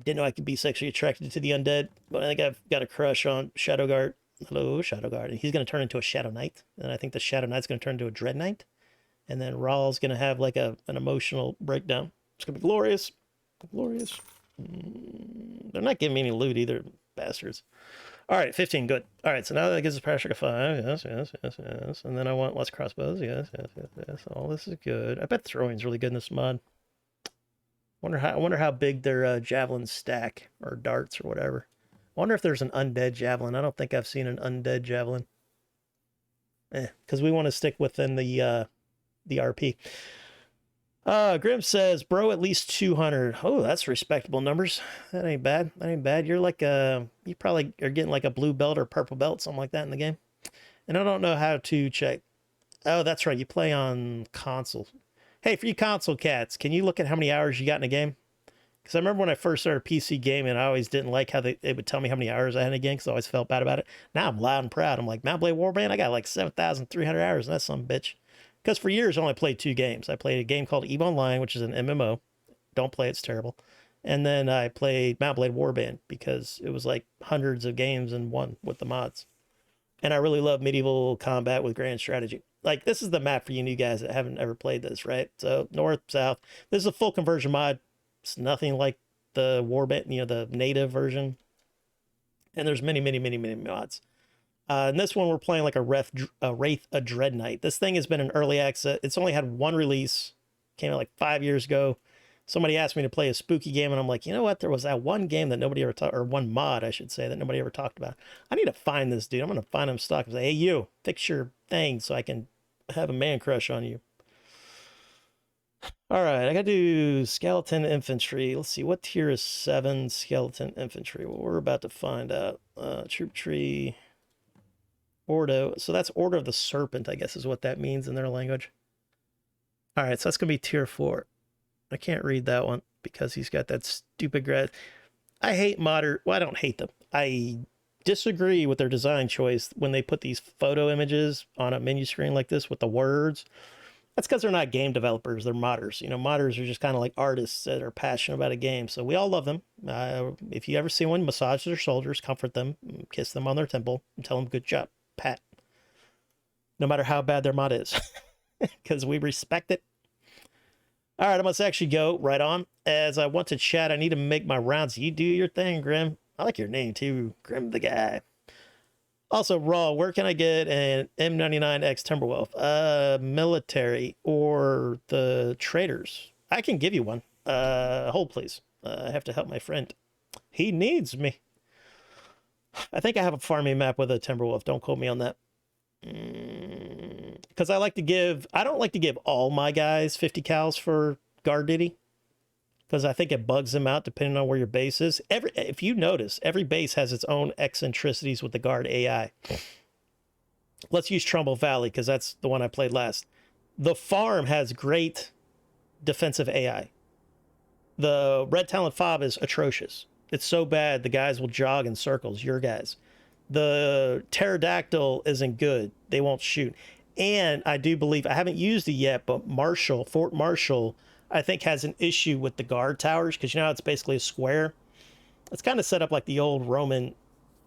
Didn't know I could be sexually attracted to the undead, but I think I've got a crush on Shadowguard. Hello, Shadowguard. And he's going to turn into a Shadow Knight, and I think the Shadow Knight's going to turn into a Dread Knight, and then Rawl's going to have like an emotional breakdown. It's going to be glorious. Glorious. They're not giving me any loot either, bastards. All right, 15, good. All right, so now that gives us pressure to 5. Yes, yes, yes, yes. And then I want less crossbows. Yes, yes, yes, yes. All this is good. I bet throwing's really good in this mod. I wonder how big their javelins stack, or darts, or whatever. I wonder if there's an undead javelin. I don't think I've seen an undead javelin. Because we want to stick within the RP. Grim says, bro, at least 200. Oh, that's respectable numbers. That ain't bad. That ain't bad. You're like you probably are getting like a blue belt or purple belt, something like that in the game. And I don't know how to check. Oh, that's right. You play on console. Hey, for you console cats, can you look at how many hours you got in a game? Because I remember when I first started PC gaming, I always didn't like how they would tell me how many hours I had in a game, because I always felt bad about it. Now I'm loud and proud. I'm like, man, I play Warband. I got like 7,300 hours, and that's some bitch. Because for years, I only played 2 games. I played a game called EVE Online, which is an MMO. Don't play it, it's terrible. And then I played Mount Blade Warband, because it was like hundreds of games in one with the mods. And I really love medieval combat with grand strategy. Like, this is the map for you new guys that haven't ever played this, right? So, north, south. This is a full conversion mod. It's nothing like the Warband, you know, the native version. And there's many, many, many, many mods. In this one, we're playing like a Wraith, a Dread Knight. This thing has been in early access. It's only had 1 release. Came out like 5 years ago. Somebody asked me to play a spooky game, and I'm like, you know what? There was that one game that nobody ever talked, or one mod, I should say, that nobody ever talked about. I need to find this dude. I'm going to find him stock and say, hey, you, fix your thing so I can have a man crush on you. All right, I got to do skeleton infantry. Let's see, what tier is 7 skeleton infantry? Well, we're about to find out. Troop tree, Ordo. So that's Order of the Serpent, I guess is what that means in their language. All right, so that's going to be tier 4. I can't read that one because he's got that stupid grad. I hate modern... Well, I don't hate them. I disagree with their design choice when they put these photo images on a menu screen like this with the words. That's because they're not game developers. They're modders. You know, modders are just kind of like artists that are passionate about a game. So we all love them. If you ever see one, massage their shoulders, comfort them, kiss them on their temple, and tell them good job, pat. No matter how bad their mod is. Because we respect it. All right, I must actually go right on. As I want to chat, I need to make my rounds. You do your thing, Grim. I like your name too, Grim the Guy. Also, Raw, where can I get an M99X Timberwolf? Military or the traders? I can give you one. Hold, please. I have to help my friend. He needs me. I think I have a farming map with a Timberwolf. Don't quote me on that. Because I don't like to give all my guys 50 cals for guard duty. Because I think it bugs them out depending on where your base is. If you notice, every base has its own eccentricities with the guard AI. Let's use Trumbull Valley because that's the one I played last. The farm has great defensive AI. The Red Talent Fob is atrocious. It's so bad the guys will jog in circles, your guys. The Pterodactyl isn't good. They won't shoot. And I do believe, I haven't used it yet, but Fort Marshall, I think has an issue with the guard towers because you know how it's basically a square. It's kind of set up like the old Roman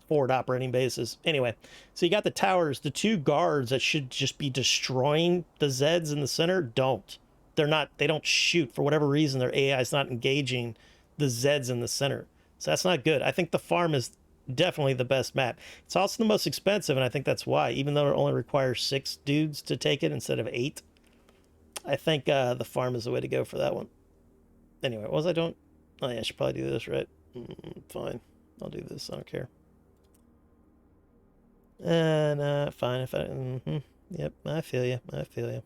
forward operating bases. Anyway, so you got the towers. The two guards that should just be destroying the Zeds in the center don't. They don't shoot for whatever reason. Their AI is not engaging the Zeds in the center. So that's not good. I think the farm is definitely the best map. It's also the most expensive, and I think that's why, even though it only requires 6 dudes to take it instead of 8. I think the farm is the way to go for that one. Anyway, what was I doing? Oh yeah, I should probably do this, right? Fine. I'll do this. I don't care. And fine. If I... Yep, I feel you. I feel you.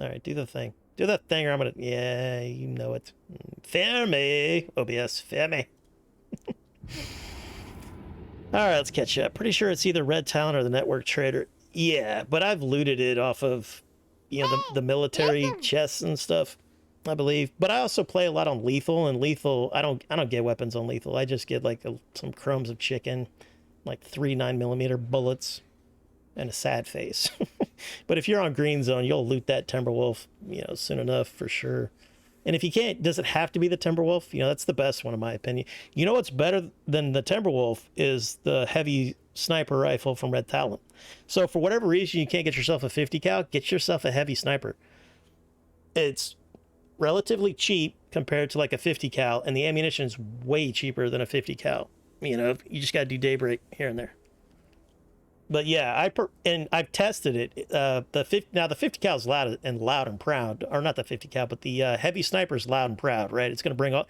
All right, do the thing. Do that thing or I'm going to... Yeah, you know it. Fear me. OBS, fear me. All right, let's catch up. Pretty sure it's either Red Talon or the Network Trader. Yeah, but I've looted it off of... You know, the military chests and stuff, I believe. But I also play a lot on lethal, and lethal, I don't get weapons on lethal. I just get like some crumbs of chicken, like 3 9mm bullets, and a sad face. But if you're on green zone, you'll loot that Timberwolf, you know, soon enough for sure. And if you can't, does it have to be the Timberwolf? You know, that's the best one in my opinion. You know what's better than the Timberwolf is the heavy sniper rifle from Red Talon. So for whatever reason you can't get yourself a 50 cal, get yourself a heavy sniper. It's relatively cheap compared to like a 50 cal, and the ammunition is way cheaper than a 50 cal. You know, you just got to do daybreak here and there. But yeah, I've tested it. Now the 50 cal is loud and proud, or not the 50 cal, but the heavy sniper is loud and proud, right? It's going to bring all.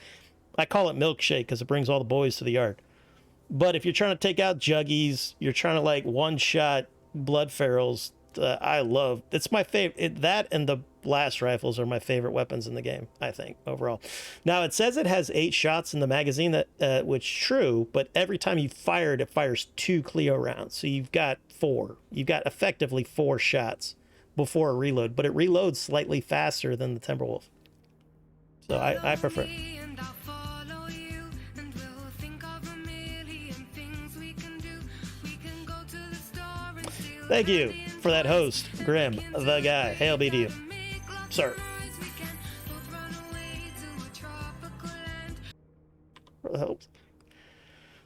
I call it milkshake because it brings all the boys to the yard. But if you're trying to take out juggies, you're trying to like one-shot blood ferals. I love. It's my favorite. That and the blast rifles are my favorite weapons in the game, I think, overall. Now it says it has 8 shots in the magazine, which is true. But every time you fire it, it fires 2 Clio rounds, so you've got 4. You've got effectively 4 shots before a reload. But it reloads slightly faster than the Timberwolf, so I prefer it. Thank you for that host, Grim, the guy. Hail be to you, sir. For the hopes.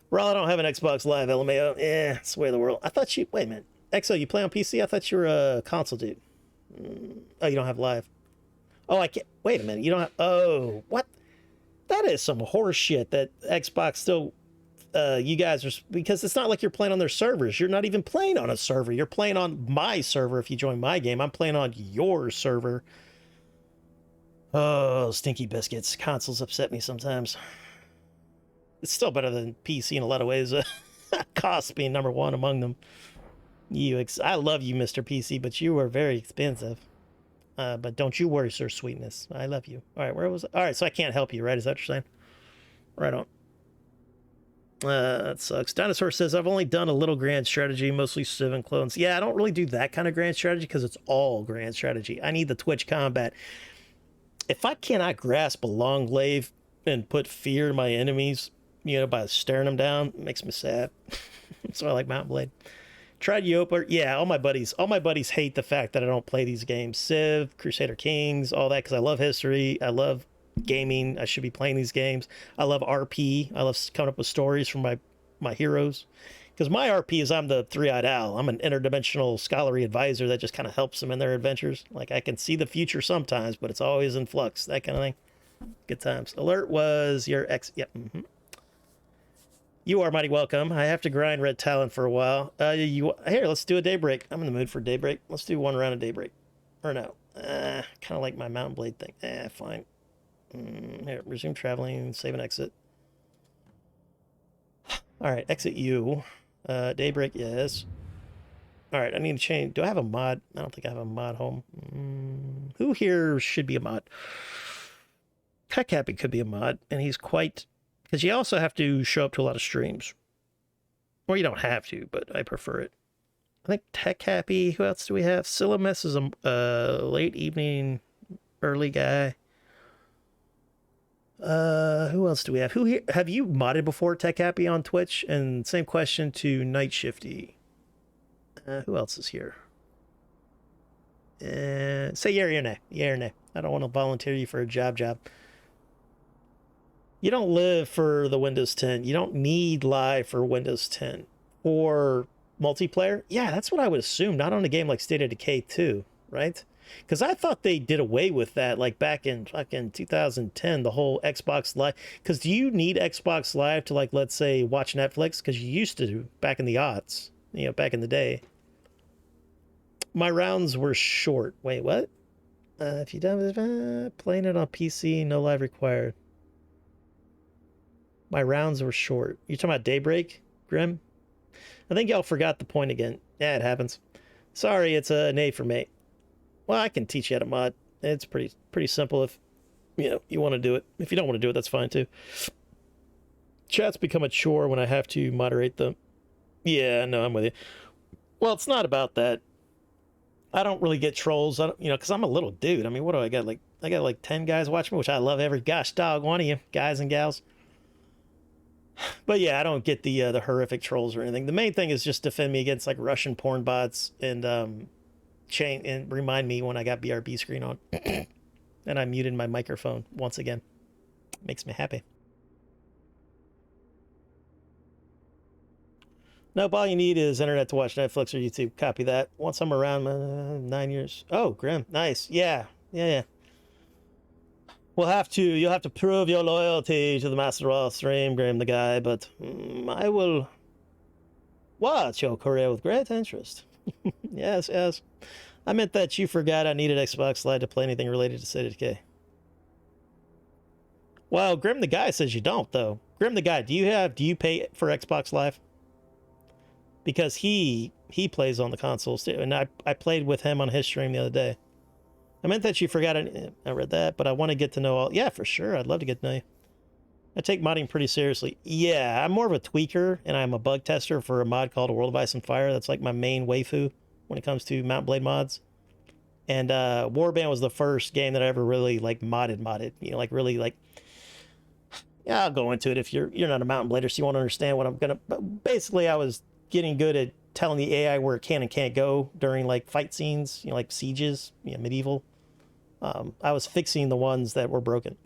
Well, I don't have an Xbox Live, LMAO. Yeah, it's the way of the world. I thought you... Wait a minute. XO, you play on PC? I thought you were a console dude. Oh, you don't have Live. Oh, I can't... Wait a minute. You don't have... Oh, what? That is some horse shit that Xbox still... you guys are, because it's not like you're playing on their servers. You're not even playing on a server. You're playing on my server. If you join my game, I'm playing on your server. Oh, stinky biscuits. Consoles upset me sometimes. It's still better than PC in a lot of ways. Cost being number 1 among them. I love you, Mr. PC, but you are very expensive. But don't you worry, Sir Sweetness. I love you. All right, where was it? All right, so I can't help you, right? Is that what you're saying? Right on. That sucks. Dinosaur says, I've only done a little grand strategy, mostly Civ and clones. Yeah, I don't really do that kind of grand strategy because it's all grand strategy. I need the Twitch combat. If I cannot grasp a long glaive and put fear in my enemies, you know, by staring them down, it makes me sad. So I like Mountain Blade. Tried Yopa. Yeah, all my buddies hate the fact that I don't play these games. Civ, Crusader Kings, all that, because I love history. I love gaming. I should be playing these games. I love RP. I love coming up with stories from my heroes, because my RP is I'm the three-eyed owl. I'm an interdimensional scholarly advisor that just kind of helps them in their adventures. Like, I can see the future sometimes, but it's always in flux, that kind of thing. Good times. Alert was your ex. Yep. You are mighty welcome. I have to grind red talent for a while. Here, let's do a daybreak. I'm in the mood for daybreak. Let's do one round of daybreak. Or no. Kind of like my mountain blade thing. Fine. Here, resume traveling, save and exit. Alright, exit you. Daybreak, yes. Alright, I need to change. Do I have a mod? I don't think I have a mod home. Who here should be a mod? Cappy could be a mod, and he's quite... Because you also have to show up to a lot of streams. Or you don't have to, but I prefer it. I think Tech Happy. Who else do we have? Silames is a late evening, early guy. Who else do we have? Who here? Have you modded before, Tech Happy, on Twitch? And same question to Night Shifty. Who else is here? Say yeah or nay. Yeah or nay. I don't want to volunteer you for a job. You don't live for the Windows 10. You don't need live for Windows 10. Or multiplayer? Yeah, that's what I would assume. Not on a game like State of Decay 2, right? Because I thought they did away with that, like back in fucking 2010, the whole Xbox Live. Because do you need Xbox Live to, like, let's say, watch Netflix? Because you used to back in the aughts, back in the day. My rounds were short. Wait, what? If you done playing it on PC, no live required. My rounds were short. You talking about Daybreak, Grim? I think y'all forgot the point again. Yeah, it happens. Sorry, it's a nay for me. Well, I can teach you how to mod. It's pretty simple if you want to do it. If you don't want to do it, that's fine too. Chat's become a chore when I have to moderate them. Yeah, no, I'm with you. Well, it's not about that. I don't really get trolls. Because I'm a little dude. I mean, what do I got? I got like 10 guys watching me, which I love every gosh dog one of you, guys and gals. But yeah, I don't get the horrific trolls or anything. The main thing is just defend me against like Russian porn bots and remind me when I got BRB screen on. And I muted my microphone once again. Makes me happy. Nope, all you need is internet to watch Netflix or YouTube. Copy that. Once I'm around 9 years. Oh, Grim. Nice. Yeah. You'll have to prove your loyalty to the Master Raw stream, Graham the guy, but I will watch your career with great interest. Yes. I meant that you forgot I needed Xbox Live to play anything related to State of Decay. Well, Grim the guy says you don't, though. Grim the guy, do you pay for Xbox Live? Because he plays on the consoles too, and I played with him on his stream the other day. I meant that you forgot it. I read that, but I want to get to know all... Yeah, for sure. I'd love to get to know you. I take modding pretty seriously. Yeah, I'm more of a tweaker, and I'm a bug tester for a mod called A World of Ice and Fire. That's like my main waifu when it comes to Mount Blade mods. And Warband was the first game that I ever really, like, modded. Yeah, I'll go into it if you're not a Mountain Blader, so you won't understand what I'm going to... But basically, I was getting good at telling the AI where it can and can't go during, like, fight scenes, like sieges, medieval. I was fixing the ones that were broken.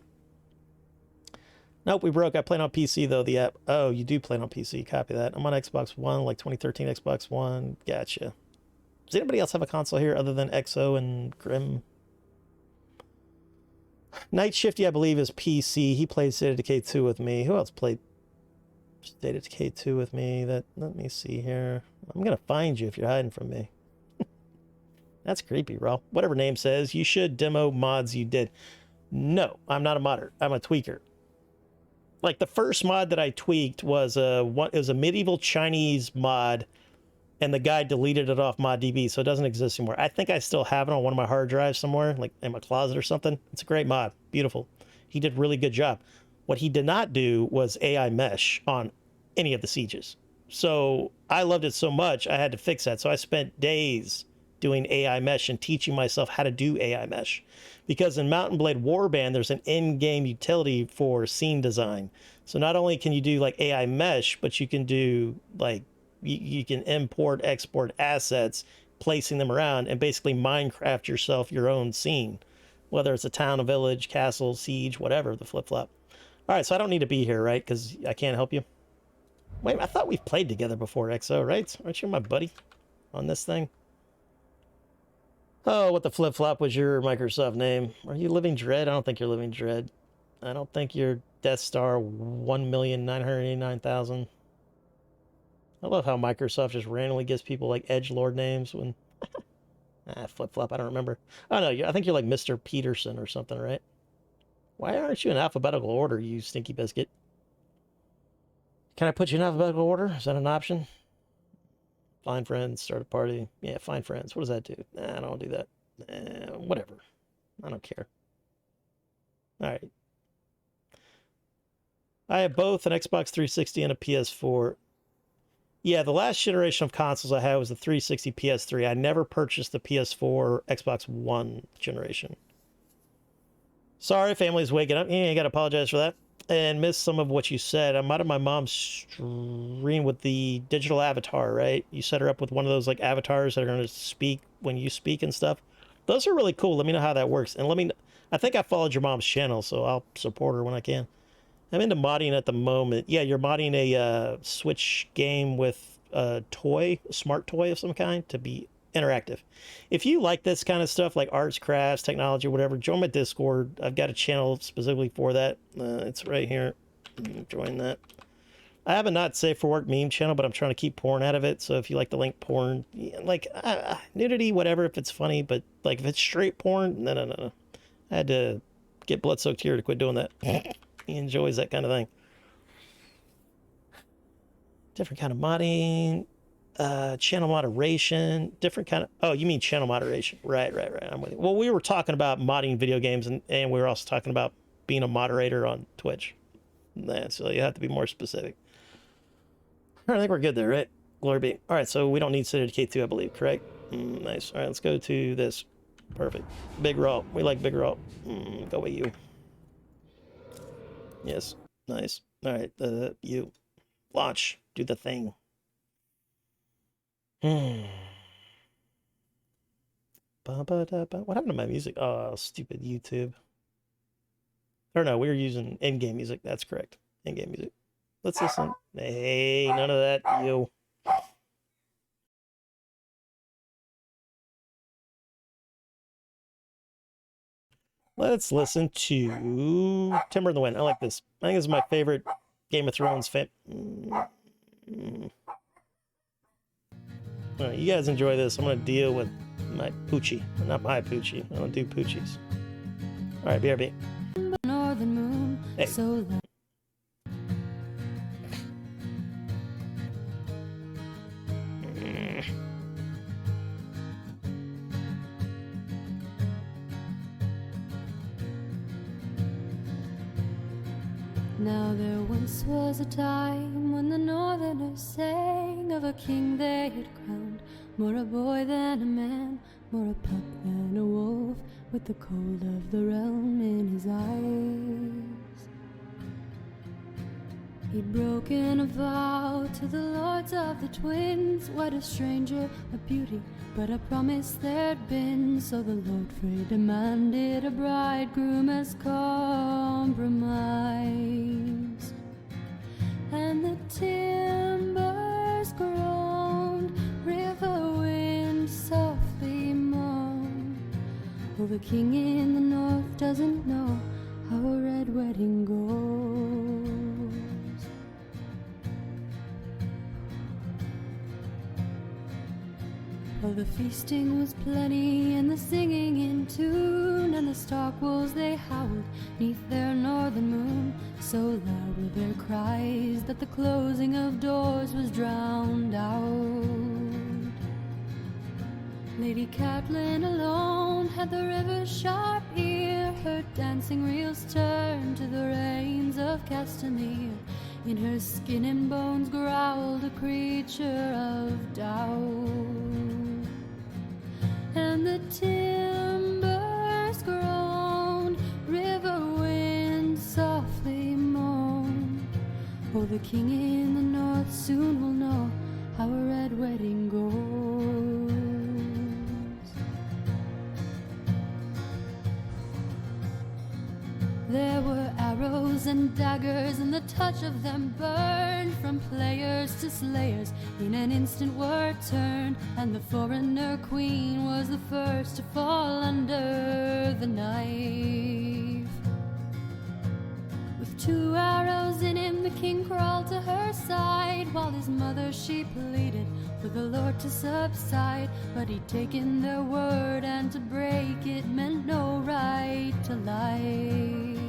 Nope, we broke. I played on PC, though, the app. Oh, you do play on PC. Copy that. I'm on Xbox One, like 2013 Xbox One. Gotcha. Does anybody else have a console here other than XO and Grim? Night Shifty, I believe, is PC. He played State of Decay 2 with me. Who else played State of Decay 2 with me? Let me see here. I'm going to find you if you're hiding from me. That's creepy, bro. Whatever name says, you should demo mods you did. No, I'm not a modder. I'm a tweaker. Like, the first mod that I tweaked was it was a medieval Chinese mod, and the guy deleted it off ModDB, so it doesn't exist anymore. I think I still have it on one of my hard drives somewhere, like in my closet or something. It's a great mod. Beautiful. He did a really good job. What he did not do was AI mesh on any of the sieges. So I loved it so much, I had to fix that. So I spent days doing AI mesh and teaching myself how to do AI mesh. Because in Mountain Blade Warband, there's an in-game utility for scene design. So not only can you do like AI mesh, but you can do like, you can import, export assets, placing them around, and basically Minecraft yourself your own scene. Whether it's a town, a village, castle, siege, whatever, the flip-flop. All right, so I don't need to be here, right? Because I can't help you. Wait, I thought we've played together before, XO, right? Aren't you my buddy on this thing? Oh, what the flip-flop was your Microsoft name? Are you Living Dread? I don't think you're Living Dread. I don't think you're Death Star 1,989,000. I love how Microsoft just randomly gives people like edgelord names when flip flop. I don't remember. Oh no, I think you're like Mr. Peterson or something, right? Why aren't you in alphabetical order, you stinky biscuit? Can I put you in alphabetical order? Is that an option? Find friends, start a party. Yeah, find friends. What does that do? Nah, I don't do that. Whatever. I don't care. All right. I have both an Xbox 360 and a PS4. Yeah, the last generation of consoles I had was the 360 PS3. I never purchased the PS4 or Xbox One generation. Sorry, family's waking up. Yeah, I gotta apologize for that. And missed some of what you said. I'm out of my mom's stream with the digital avatar, right? You set her up with one of those like avatars that are gonna speak when you speak and stuff. Those are really cool. Let me know how that works. And let me, I think I followed your mom's channel, so I'll support her when I can. I'm into modding at the moment. Yeah, you're modding a Switch game with a toy, a smart toy of some kind to be interactive. If you like this kind of stuff, like arts, crafts, technology, whatever, join my Discord. I've got a channel specifically for that. It's right here. Join that. I have a not safe for work meme channel, but I'm trying to keep porn out of it. So if you like the link porn, like nudity, whatever, if it's funny, but like if it's straight porn, no. I had to get blood soaked here to quit doing that. He enjoys that kind of thing. Different kind of modding, channel moderation, different kind of. Oh, you mean channel moderation? Right. I'm with you. Well, we were talking about modding video games, and we were also talking about being a moderator on Twitch. So you have to be more specific. All right, I think we're good there, right? Glory be. All right, so we don't need City Decay 2, I believe, correct? Nice. All right, let's go to this. Perfect. Big Raw. We like Big Raw. Go with you. Yes. Nice. All right, you. Launch. Do the thing. What happened to my music? Oh, stupid YouTube. Or no, we were using in-game music. That's correct. In-game music. Let's listen. Hey, none of that, you. Let's listen to Timber in the Wind. I like this. I think this is my favorite Game of Thrones fan. All right, you guys enjoy this. I'm going to deal with my Poochie. Not my Poochie. I don't do Poochies. All right, BRB. Northern moon, hey. So now there once was a time when the Northerners sang of a king they had crowned, more a boy than a man, more a pup than a wolf, with the cold of the realm in his eyes. He'd broken a vow to the lords of the twins, what a stranger, a beauty, but a promise there'd been. So the Lord Frey demanded a bridegroom as compromise. And the timbers groaned, river wind softly moaned. Oh, the king in the north doesn't know how a red wedding goes. Oh, the feasting was plenty and the singing in tune, and the stark wolves they howled neath their northern moon. So loud were their cries that the closing of doors was drowned out. Lady Catelyn alone had the river's sharp ear, her dancing reels turned to the rains of Castamere. In her skin and bones growled a creature of doubt. And the timbers groaned, river wind softly moaned. Oh, the king in the north soon will know how a red wedding goes. There were arrows and daggers, and the touch of them burned. From players to slayers, in an instant were turned. And the foreigner queen was the first to fall under the knife. With With 2 arrows in him, the king crawled to her side, while his mother, she pleaded for the Lord to subside. But he'd taken their word, and to break it meant no right to life.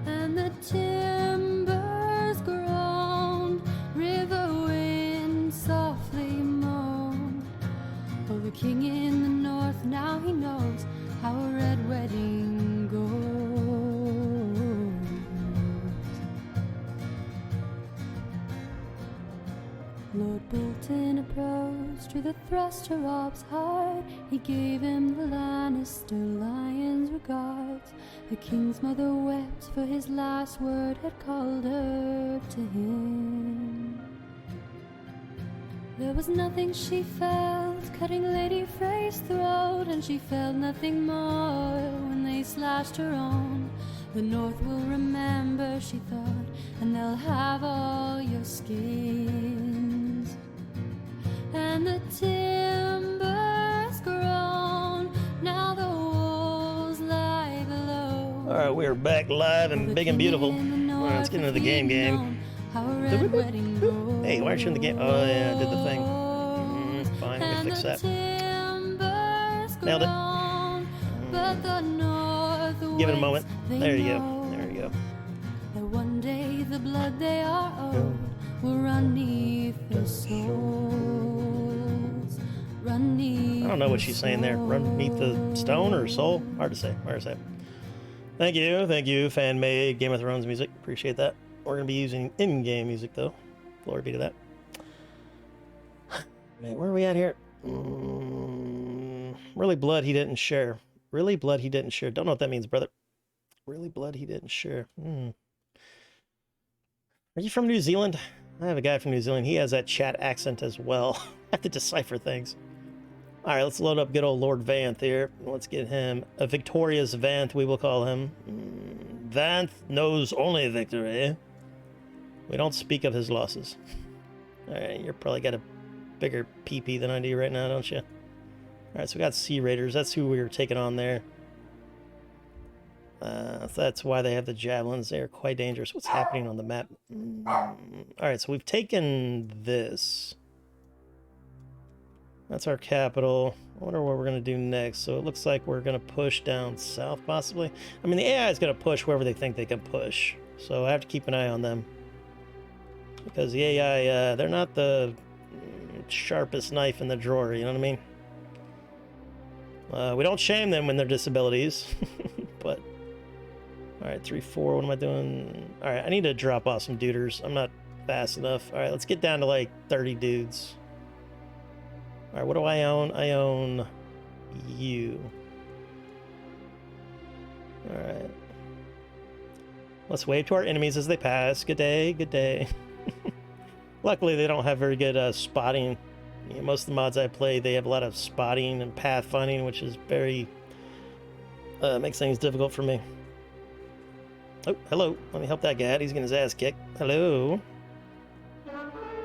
And the timbers groaned, river wind softly moaned. Oh, the king in the north, now he knows how a red wedding goes. Lord Bolton approached with a thrust to Rob's heart. He gave him the Lannister lion's regards. The king's mother wept, for his last word had called her to him. There was nothing she felt cutting Lady Frey's throat, and she felt nothing more when they slashed her own. The North will remember, she thought, and they'll have all your skins. And the timbers groan, now the walls lie below. All right, we're back live and big and beautiful. All right, let's get into the game. Hey, why aren't you in the game? Oh yeah, I did the thing. Fine, we can fix that. Nailed it. Give it a moment. There you go. There you go. That one day the blood they are owed will run neath their souls. Run neath. I don't know what she's saying there. Run beneath the stone or soul? Hard to say. Hard to say. Thank you, fan-made Game of Thrones music. Appreciate that. We're going to be using in-game music, though. Glory be to that. Man, where are we at here? Really blood he didn't share. Really blood he didn't share. Don't know what that means, brother. Really blood he didn't share. Are you from New Zealand? I have a guy from New Zealand. He has that chat accent as well. I have to decipher things. All right, let's load up good old Lord Vanth here. Let's get him a victorious Vanth, we will call him. Vanth knows only victory. We don't speak of his losses. All right, you're probably got a bigger PP than I do right now, don't you? All right, so we got Sea Raiders. That's who we were taking on there. So that's why they have the javelins. They're quite dangerous. What's happening on the map? All right, so we've taken this. That's our capital. I wonder what we're going to do next. So it looks like we're going to push down south, possibly. I mean, the AI is going to push wherever they think they can push. So I have to keep an eye on them. Because the AI, they're not the sharpest knife in the drawer, you know what I mean? We don't shame them when they're disabilities. But, all right, 3-4, what am I doing? All right, I need to drop off some duders. I'm not fast enough. All right, let's get down to like 30 dudes. All right, what do I own? I own you. All right. Let's wave to our enemies as they pass. Good day, good day. Luckily, they don't have very good spotting. You know, most of the mods I play, they have a lot of spotting and pathfinding, which is very... makes things difficult for me. Oh, hello. Let me help that guy out. He's getting his ass kicked. Hello.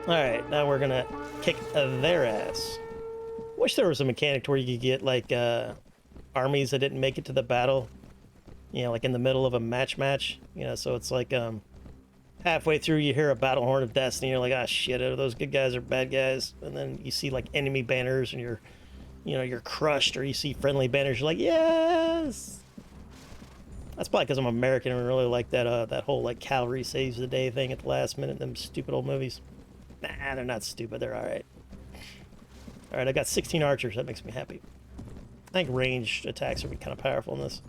Alright, now we're gonna kick their ass. Wish there was a mechanic to where you could get, like, armies that didn't make it to the battle. You know, like in the middle of a match. You know, so it's like, halfway through you hear a battle horn of destiny, you're like, ah, shit, are those good guys or bad guys? And then you see, like, enemy banners and you're, you know, you're crushed, or you see friendly banners, you're like, yes! That's probably because I'm American and really like that, that whole, like, cavalry saves the day thing at the last minute, them stupid old movies. Nah, they're not stupid, they're alright. Alright, I got 16 archers, that makes me happy. I think ranged attacks would be kind of powerful in this.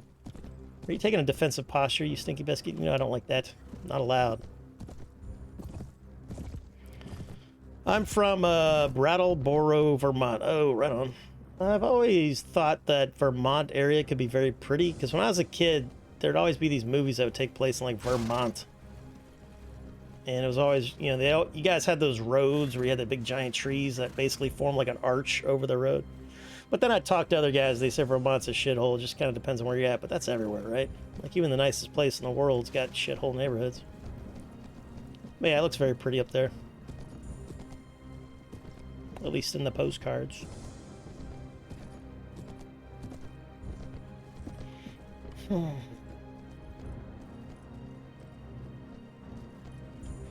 Are you taking a defensive posture, you stinky biscuit? You know, I don't like that. Not allowed. I'm from Brattleboro, Vermont. Oh, right on. I've always thought that Vermont area could be very pretty, because when I was a kid, there'd always be these movies that would take place in, like, Vermont. And it was always, you know, you guys had those roads where you had the big giant trees that basically form like an arch over the road. But then I talked to other guys, they said Vermont's a shithole. It just kind of depends on where you're at, but that's everywhere, right? Like, even the nicest place in the world's got shithole neighborhoods. But yeah, it looks very pretty up there. At least in the postcards.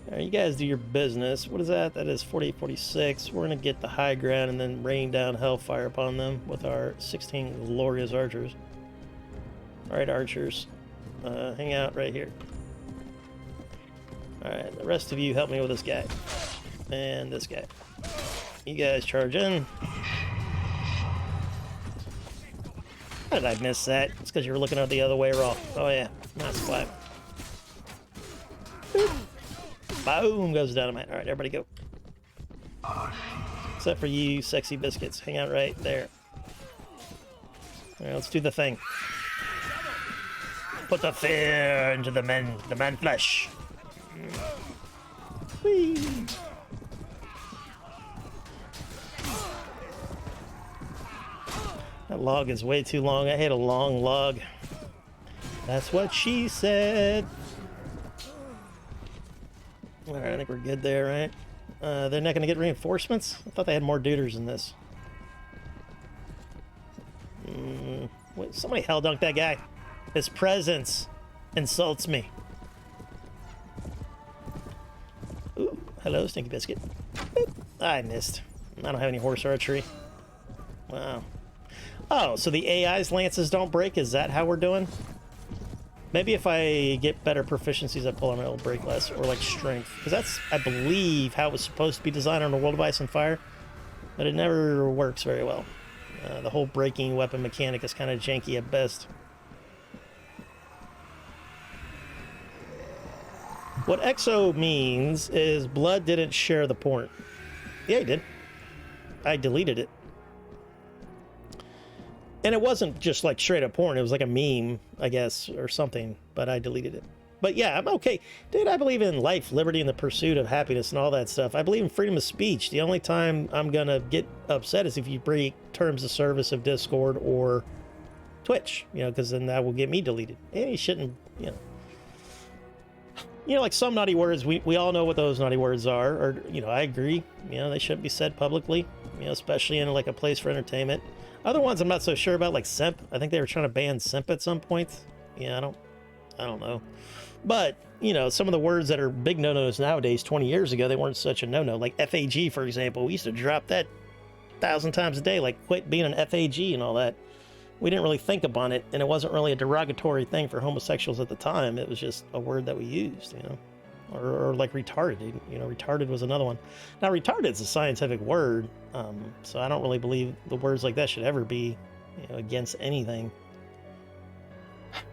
Alright, you guys do your business. What is that? That is 4846. We're gonna get the high ground and then rain down hellfire upon them with our 16 glorious archers. Alright, archers. Hang out right here. Alright, the rest of you help me with this guy. And this guy. You guys charge in. How did I miss that? It's because you were looking at the other way wrong. Oh yeah, nice splat. Boom goes dynamite. Alright, everybody go. Except for you, sexy biscuits. Hang out right there. Alright, let's do the thing. Put the fear into the man flesh. Whee! That log is way too long. I hate a long log. That's what she said. Alright, I think we're good there, right? They're not going to get reinforcements? I thought they had more duders in this. Wait, somebody hell dunked that guy. His presence insults me. Ooh, hello, Stinky Biscuit. Boop. I missed. I don't have any horse archery. Wow. Oh, so the AI's lances don't break? Is that how we're doing? Maybe if I get better proficiencies at pulling, it'll break less, or like strength. Because that's, I believe, how it was supposed to be designed on the World of Ice and Fire. But it never works very well. The whole breaking weapon mechanic is kind of janky at best. What EXO means is Blood didn't share the porn. Yeah, he did. I deleted it. And it wasn't just like straight up porn. It was like a meme, I guess, or something. But I deleted it. But yeah, I'm okay. Dude, I believe in life, liberty, and the pursuit of happiness and all that stuff. I believe in freedom of speech. The only time I'm going to get upset is if you break terms of service of Discord or Twitch. You know, because then that will get me deleted. And you shouldn't, you know. You know, like some naughty words, we all know what those naughty words are. Or, you know, I agree. You know, they shouldn't be said publicly. You know, especially in like a place for entertainment. Other ones I'm not so sure about, like simp. I think they were trying to ban simp at some point. Yeah, I don't know. But, you know, some of the words that are big no-nos nowadays, 20 years ago, they weren't such a no-no. Like FAG, for example. We used to drop that 1,000 times a day, like quit being an FAG and all that. We didn't really think upon it, and it wasn't really a derogatory thing for homosexuals at the time. It was just a word that we used, you know. Or like retarded, you know, retarded was another one. Now, retarded is a scientific word, so I don't really believe the words like that should ever be, you know, against anything.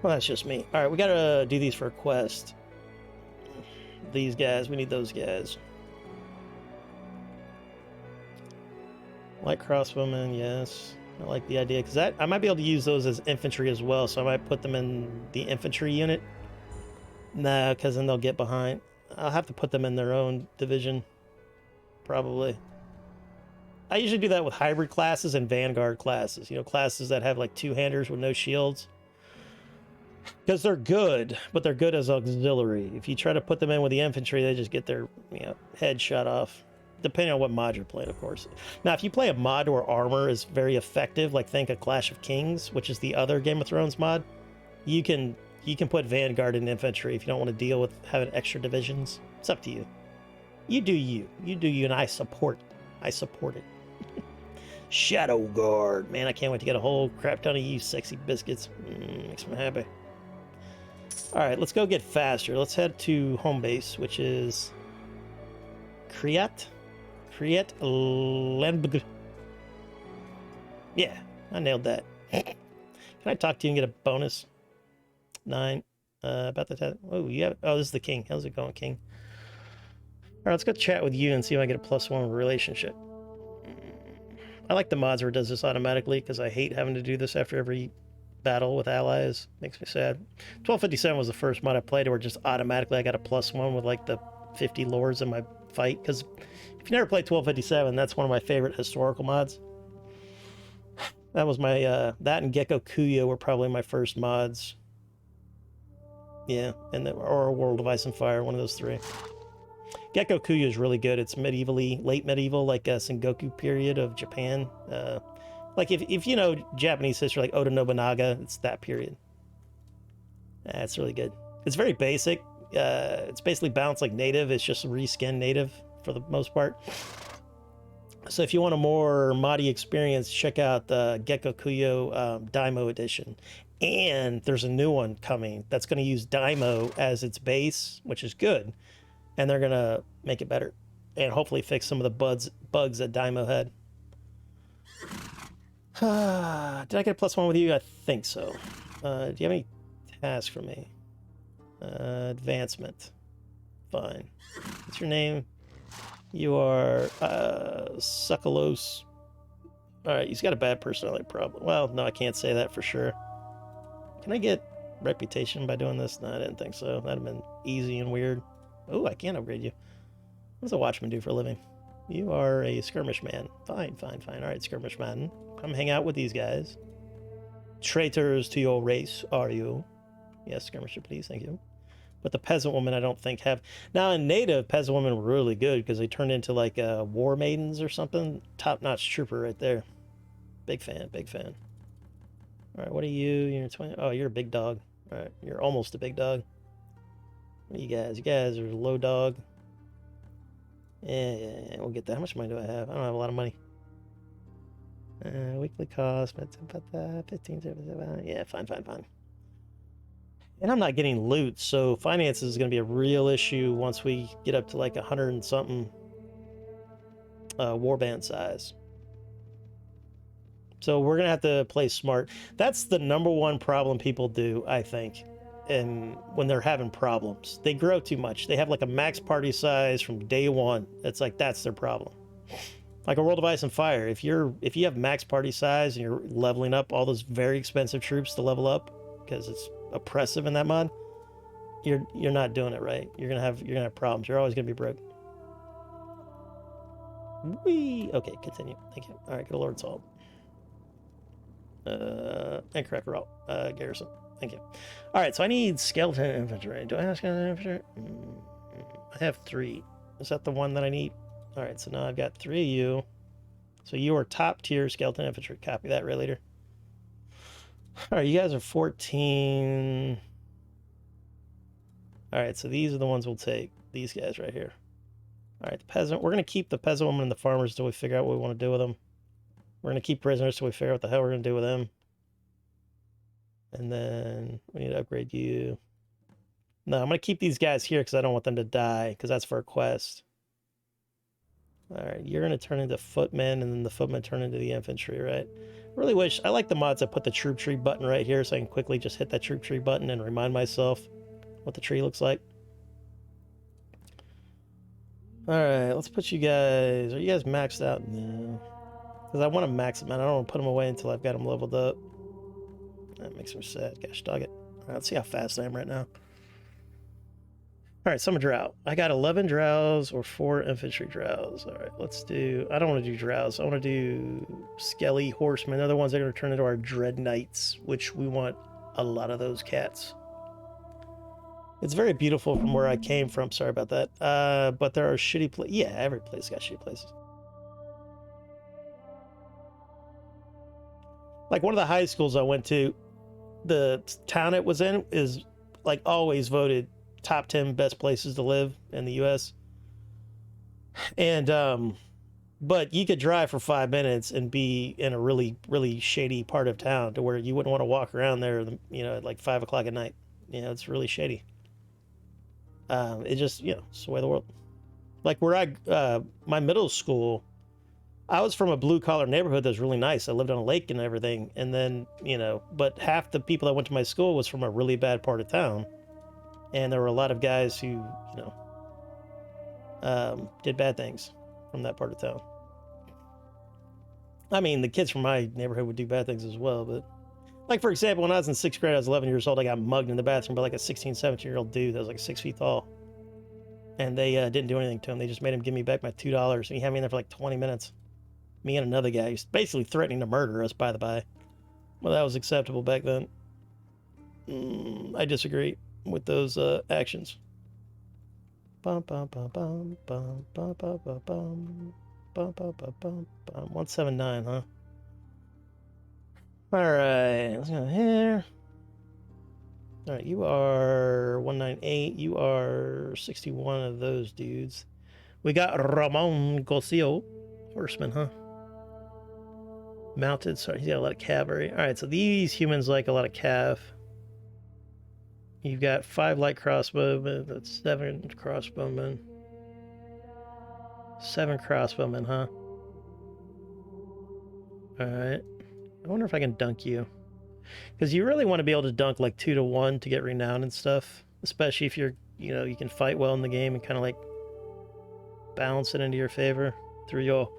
Well, that's just me. All right, we gotta do these for a quest. These guys, we need those guys. Light crossbowmen, yes. I like the idea, because I might be able to use those as infantry as well, so I might put them in the infantry unit. Nah, because then they'll get behind. I'll have to put them in their own division. Probably. I usually do that with hybrid classes and vanguard classes. You know, classes that have like two-handers with no shields. Because they're good, but they're good as auxiliary. If you try to put them in with the infantry, they just get their, you know, head shot off. Depending on what mod you're playing, of course. Now, if you play a mod where armor is very effective, like think a Clash of Kings, which is the other Game of Thrones mod, you can put Vanguard in infantry if you don't want to deal with having extra divisions. It's up to you. You do you. You do you, and I support it. I support it. Shadow Guard. Man, I can't wait to get a whole crap ton of you sexy biscuits. Makes me happy. Alright, let's go get faster. Let's head to home base, which is Kriat Landbg. Yeah, I nailed that. Can I talk to you and get a bonus? 9. About the 10. Oh, you have. Oh, this is the king. How's it going, king? All right, let's go chat with you and see if I get a +1 relationship. I like the mods where it does this automatically because I hate having to do this after every battle with allies. Makes me sad. 1257 was the first mod I played where just automatically I got a +1 with like the 50 lords in my fight. Because if you never played 1257, that's one of my favorite historical mods. That was my that and Gecko Kuyo were probably my first mods. Yeah, and or World of Ice and Fire, one of those three. Gecko Kuyo is really good. It's medievally, late medieval, like Sengoku period of Japan. Like if you know Japanese history, like Oda Nobunaga, it's that period. It's really good. It's very basic. it's basically balanced like native. It's just reskin native for the most part. So if you want a more modding experience, check out the Gecko Kuyo Daimo edition. And there's a new one coming that's going to use Daimo as its base, which is good. And they're going to make it better. And hopefully fix some of the bugs that Daimo had. Did I get a +1 with you? I think so. Do you have any tasks for me? Advancement. Fine. What's your name? You are Suckalos. Alright, he's got a bad personality problem. Well, no, I can't say that for sure. Can I get reputation by doing this? No, I didn't think so. That'd have been easy and weird. Oh, I can't upgrade you. What does a watchman do for a living? You are a skirmish man. Fine, fine, fine. Alright, skirmish man. Come hang out with these guys. Traitors to your race, are you? Yes, skirmisher, please. Thank you. But the peasant women, I don't think have... Now, in native, peasant women were really good because they turned into, like, war maidens or something. Top-notch trooper right there. Big fan, big fan. All right, what are you? You're 20... Oh, you're a big dog. All right, you're almost a big dog. What are you guys? You guys are a low dog. Yeah, we'll get that. How much money do I have? I don't have a lot of money. Weekly cost, 15... Yeah, fine, fine, fine. And I'm not getting loot, so finances is going to be a real issue once we get up to like 100 and something warband size. So we're going to have to play smart. That's the #1 problem people do, I think, and when they're having problems. They grow too much. They have like a max party size from day one. It's like that's their problem. Like a World of Ice and Fire, if you have max party size and you're leveling up all those very expensive troops to level up because it's oppressive in that mod, you're not doing it right. You're gonna have problems. You're always gonna be broke. Okay, continue. Thank you. All right, go to Lord Salt. And correct route. Garrison. Thank you. All right, so I need skeleton infantry. Do I have skeleton infantry? I have 3. Is that the one that I need? All right, so now I've got 3 of you. So you are top tier skeleton infantry. Copy that, right later. All right, you guys are 14. All right, so these are the ones we'll take. These guys right here. All right, the peasant. We're going to keep the peasant woman and the farmers until we figure out what we want to do with them. We're going to keep prisoners until we figure out what the hell we're going to do with them. And then we need to upgrade you. No, I'm going to keep these guys here because I don't want them to die because that's for a quest. All right, you're going to turn into footmen, and then the footmen turn into the infantry, right? Really wish... I like the mods that put the troop tree button right here so I can quickly just hit that troop tree button and remind myself what the tree looks like. Alright, let's put you guys... Are you guys maxed out? No. Because I want to max them out. I don't want to put them away until I've got them leveled up. That makes me sad. Gosh, dog it. Alright, let's see how fast I am right now. Alright, summon drow. I got 11 drows or 4 infantry drows. Alright, let's do... I don't want to do drows. I want to do skelly horsemen. They're the ones that are going to turn into our dread knights, which we want a lot of those cats. It's very beautiful from where I came from. Sorry about that. But there are shitty places. Yeah, every place got shitty places. Like one of the high schools I went to, the town it was in is like always voted top 10 best places to live in the U.S. And, but you could drive for 5 minutes and be in a really, really shady part of town to where you wouldn't want to walk around there, you know, at like 5 o'clock at night. You know, it's really shady. It just, you know, it's the way of the world. Like where my middle school, I was from a blue collar neighborhood that was really nice. I lived on a lake and everything. And then, you know, but half the people that went to my school was from a really bad part of town. And there were a lot of guys who, you know, did bad things from that part of town. I mean, the kids from my neighborhood would do bad things as well, but like, for example, when I was in 6th grade, I was 11 years old, I got mugged in the bathroom by like a 16, 17-year-old dude that was like 6 feet tall. And they didn't do anything to him. They just made him give me back my $2. And he had me in there for like 20 minutes. Me and another guy. He was basically threatening to murder us, by the by. Well, that was acceptable back then. I disagree with those actions. Bum, bum, bum, bum, bum, bum, bum, bum, bum, bum, bum, bum, bum, 179, huh? Alright, let's go here. Alright, you are 198. You are 61 of those dudes. We got Ramon Gocio. Horseman, huh? Mounted, sorry, he's got a lot of cavalry. Alright, so these humans like a lot of cav. You've got 5 light crossbowmen, that's 7 crossbowmen. 7 crossbowmen, huh? Alright. I wonder if I can dunk you. Because you really want to be able to dunk like 2 to 1 to get renowned and stuff. Especially if you're, you know, you can fight well in the game and kind of like balance it into your favor through your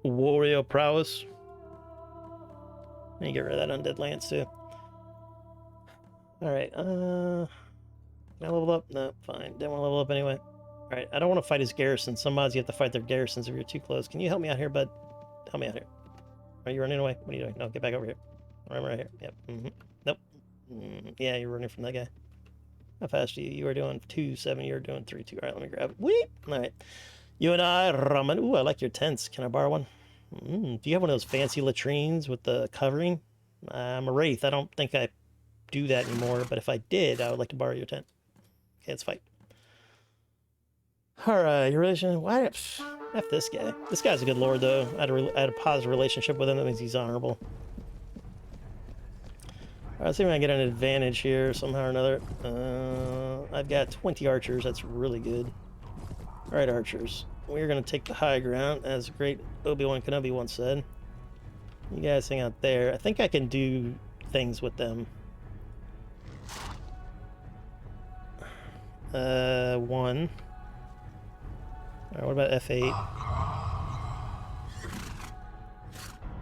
warrior prowess. And you get rid of that undead lance too. Alright, can I level up? No, fine. Didn't want to level up anyway. Alright, I don't want to fight his garrison. Some mods you have to fight their garrisons if you're too close. Can you help me out here, bud? Help me out here. Are you running away? What are you doing? No, get back over here. I'm right here. Yep. Nope. Yeah, you're running from that guy. How fast are you? You are doing 2-7. You're doing 3-2. Alright, let me grab it. Weep! Alright. You and I, Ramen. Ooh, I like your tents. Can I borrow one? Do you have one of those fancy latrines with the covering? I'm a wraith. I don't think I do that anymore, but if I did, I would like to borrow your tent. Okay, let's fight. Alright, your relation. Why? F this guy. This guy's a good lord, though. I had a positive relationship with him. That means he's honorable. Alright, let's see if I can get an advantage here somehow or another. I've got 20 archers. That's really good. Alright, archers. We're going to take the high ground, as great Obi-Wan Kenobi once said. You guys hang out there. I think I can do things with them. 1. Alright, what about F8?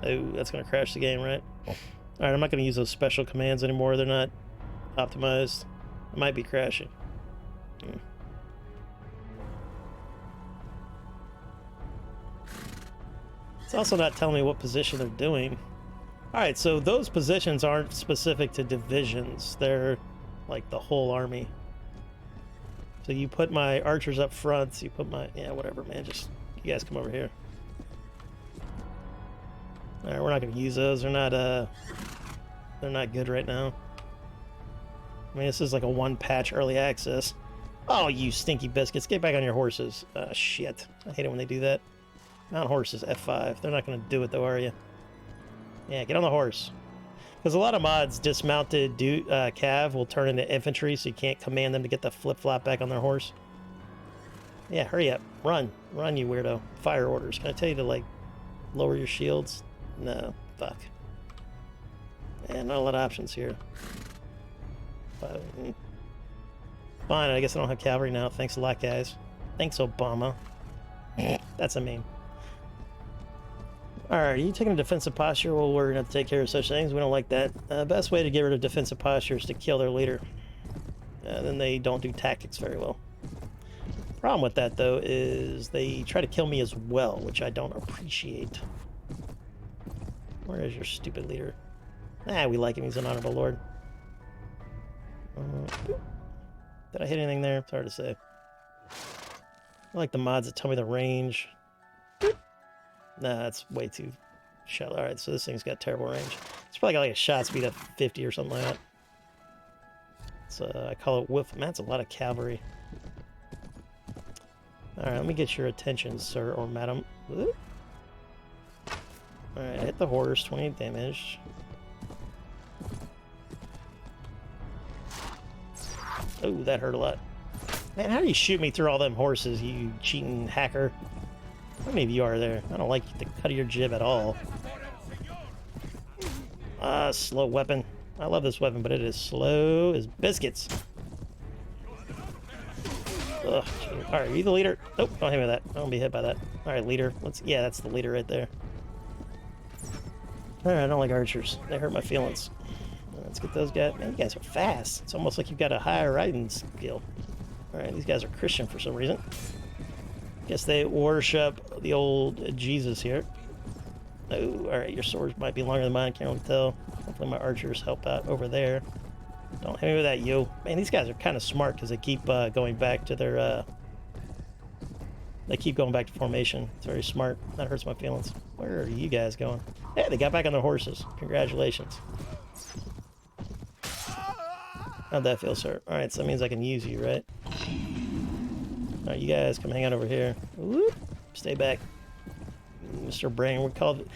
Oh, that's going to crash the game, right? Alright, I'm not going to use those special commands anymore. They're not optimized. It might be crashing. It's also not telling me what position they're doing. Alright, so those positions aren't specific to divisions. They're like the whole army. So you put my archers up front, so you put my... Yeah, whatever, man. Just... You guys come over here. Alright, we're not going to use those. They're not good right now. I mean, this is like a 1-patch early access. Oh, you stinky biscuits. Get back on your horses. Shit. I hate it when they do that. Mount horses, F5. They're not going to do it, though, are you? Yeah, get on the horse. Because a lot of mods, dismounted cav will turn into infantry, so you can't command them to get the flip-flop back on their horse. Yeah, hurry up. Run. Run, you weirdo. Fire orders. Can I tell you to, like, lower your shields? No. Fuck. Man, not a lot of options here. Fine, I guess I don't have cavalry now. Thanks a lot, guys. Thanks, Obama. That's a meme. Alright, are you taking a defensive posture? Well, we're going to have to take care of such things. We don't like that. Best way to get rid of defensive posture is to kill their leader. Then they don't do tactics very well. Problem with that, though, is they try to kill me as well, which I don't appreciate. Where is your stupid leader? Ah, we like him. He's an honorable lord. Did I hit anything there? It's hard to say. I like the mods that tell me the range. Nah, that's way too shallow. Alright, so this thing's got terrible range. It's probably got like a shot speed of 50 or something like that. So I call it whiff. Man, that's a lot of cavalry. Alright, let me get your attention, sir or madam. Alright, I hit the horse, 28 damage. Oh, that hurt a lot. Man, how do you shoot me through all them horses, you cheating hacker? How many of you are there? I don't like the cut of your jib at all. Slow weapon. I love this weapon, but it is slow as biscuits. Ugh. Alright, are you the leader? Nope, don't hit me with that. I don't be hit by that. Alright, leader. Yeah, that's the leader right there. Alright, I don't like archers. They hurt my feelings. Let's get those guys. Man, you guys are fast. It's almost like you've got a higher riding skill. Alright, these guys are Christian for some reason. Guess they worship the old Jesus here. Oh, alright, your swords might be longer than mine, can't really tell. Hopefully my archers help out over there. Don't hit me with that, yo. Man, these guys are kind of smart because they keep going back to their, they keep going back to formation. It's very smart. That hurts my feelings. Where are you guys going? Yeah, they got back on their horses. Congratulations. How'd that feel, sir? Alright, so that means I can use you, right? Alright, you guys come hang out over here. Whoop. Stay back. Mr. Brain, we called...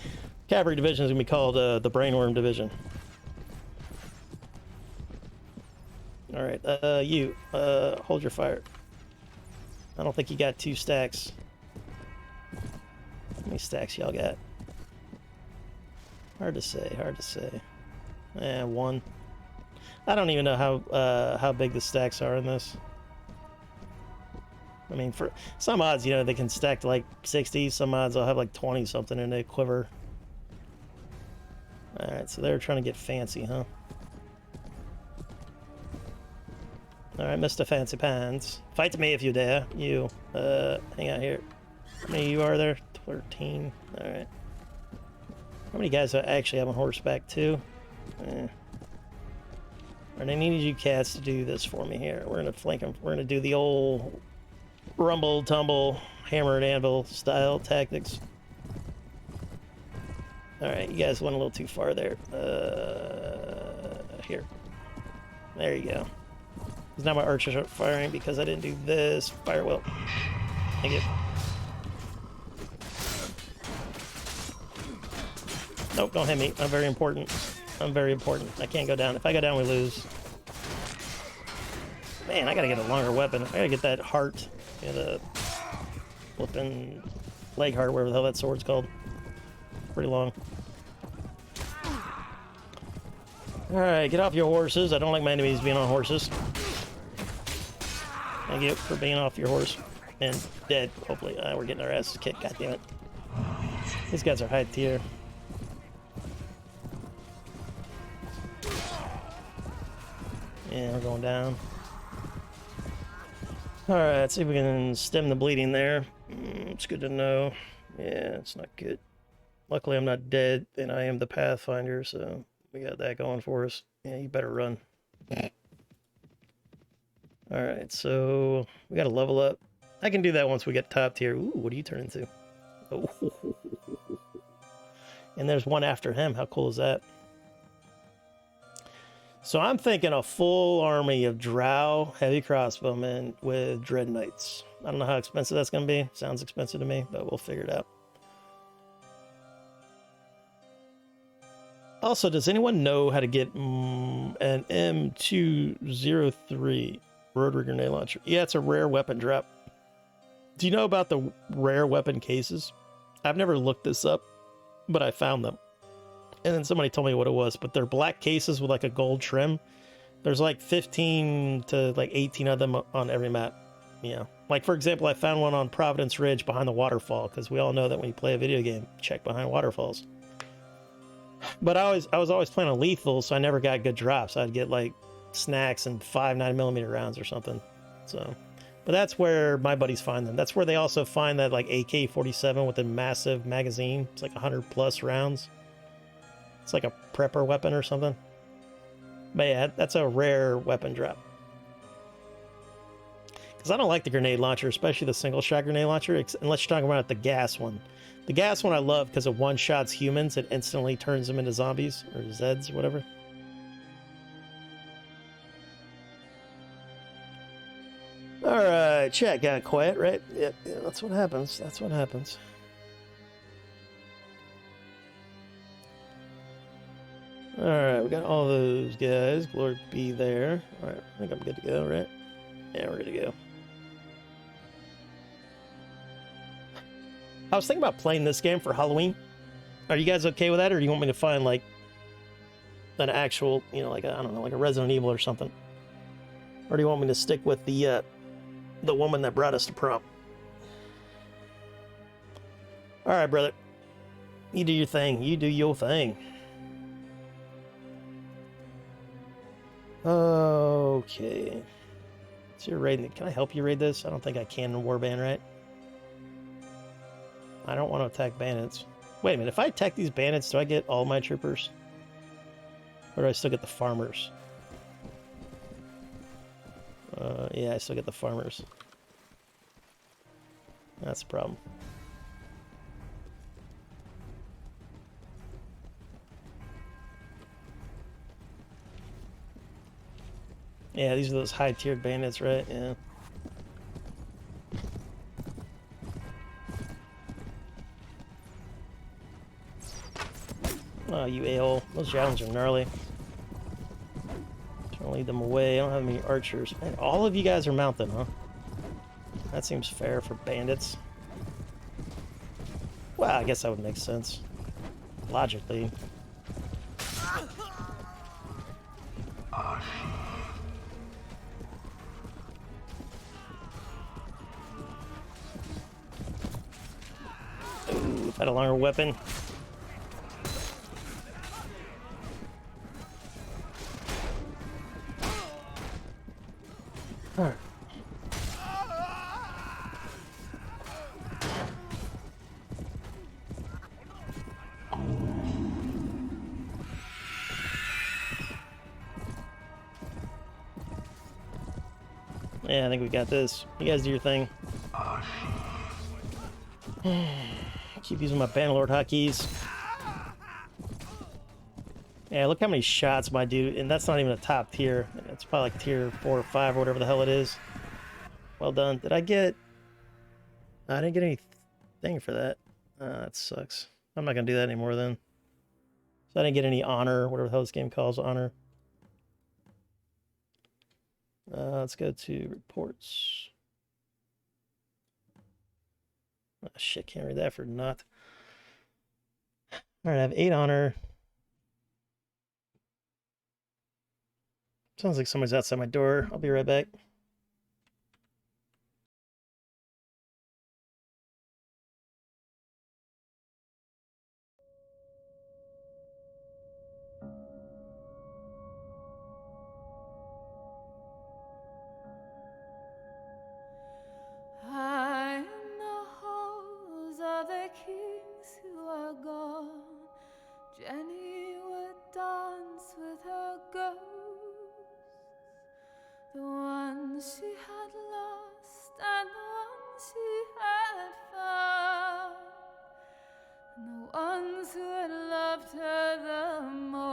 Cavalry Division is going to be called the Brainworm Division. Alright, you, hold your fire. I don't think you got 2 stacks. How many stacks y'all got? Hard to say, hard to say. 1. I don't even know how big the stacks are in this. I mean, for some odds, you know, they can stack to like 60. Some odds I'll have like 20 something in a quiver. Alright, so they're trying to get fancy, huh? Alright, Mr. Fancy Pants. Fight to me if you dare. You, hang out here. How many you are there? 13. Alright. How many guys do I actually have on horseback, too? Alright, I needed you cats to do this for me here. We're gonna flank them. We're gonna do the old rumble, tumble, hammer and anvil style tactics. Alright, you guys went a little too far there. Here. There you go. Because now my archers aren't firing because I didn't do this. Fire well. Thank you. Nope, don't hit me. I'm very important. I'm very important. I can't go down. If I go down, we lose. Man, I gotta get a longer weapon. I gotta get that heart. Get a flipping leg heart, whatever the hell that sword's called. Pretty long. Alright, get off your horses. I don't like my enemies being on horses. Thank you for being off your horse. And dead, hopefully. We're getting our asses kicked. God damn it. These guys are high tier. Yeah, we're going down. Alright, let's see if we can stem the bleeding there. It's good to know. Yeah, it's not good. Luckily, I'm not dead, and I am the Pathfinder, so we got that going for us. Yeah, you better run. Alright, so we gotta level up. I can do that once we get top tier. Ooh, what do you turn into? Oh. And there's one after him. How cool is that? So I'm thinking a full army of drow heavy crossbowmen with dread knights. I don't know how expensive that's going to be. Sounds expensive to me, but we'll figure it out. Also, does anyone know how to get an M203 rotary grenade launcher? Yeah, it's a rare weapon drop. Do you know about the rare weapon cases? I've never looked this up, but I found them. And then somebody told me what it was, but they're black cases with like a gold trim. There's like 15 to like 18 of them on every map. Yeah. Like, for example, I found one on Providence Ridge behind the waterfall, because we all know that when you play a video game, check behind waterfalls. But I was always playing on lethal, so I never got good drops. I'd get like snacks and 5 9mm rounds or something. So, but that's where my buddies find them. That's where they also find that like AK-47 with a massive magazine. It's like 100+ rounds. It's like a prepper weapon or something. But yeah, that's a rare weapon drop. Because I don't like the grenade launcher, especially the single shot grenade launcher, unless you're talking about the gas one. The gas one I love because it one-shots humans. It instantly turns them into zombies, or Zeds, or whatever. Alright, chat got quiet, right? Yeah, that's what happens. That's what happens. Alright, we got all those guys. Glory be there. Alright, I think I'm good to go, right? Yeah, we're good to go. I was thinking about playing this game for Halloween. Are you guys okay with that, or do you want me to find, like, an actual, you know, like, I don't know, like a Resident Evil or something? Or do you want me to stick with the woman that brought us to prom? Alright, brother. You do your thing. You do your thing. Okay. So you're raiding. Can I help you raid this? I don't think I can in Warband, right? I don't want to attack bandits. Wait a minute. If I attack these bandits, do I get all my troopers? Or do I still get the farmers? Yeah, I still get the farmers. That's the problem. Yeah, these are those high-tiered bandits, right? Yeah. Oh, you a-hole. Those javelins are gnarly. Trying to lead them away. I don't have any archers. Man, all of you guys are mounted, huh? That seems fair for bandits. Well, I guess that would make sense. Logically. Ooh, if I had a longer weapon. Alright. Yeah, I think we got this. You guys do your thing. Keep using my Bannerlord hotkeys. Yeah, look how many shots my dude, and that's not even a top tier. It's probably like tier 4 or 5 or whatever the hell it is. Well done. Did I get... I didn't get anything for that. That sucks. I'm not going to do that anymore then. So I didn't get any honor, whatever the hell this game calls honor. Let's go to reports. Oh, shit, can't read that for not. Alright, I have 8 honor. Sounds like somebody's outside my door. I'll be right back. High in the halls of the kings who are gone, Jenny would dance with her ghosts, the ones she had lost and the ones she had found, and the ones who had loved her the most,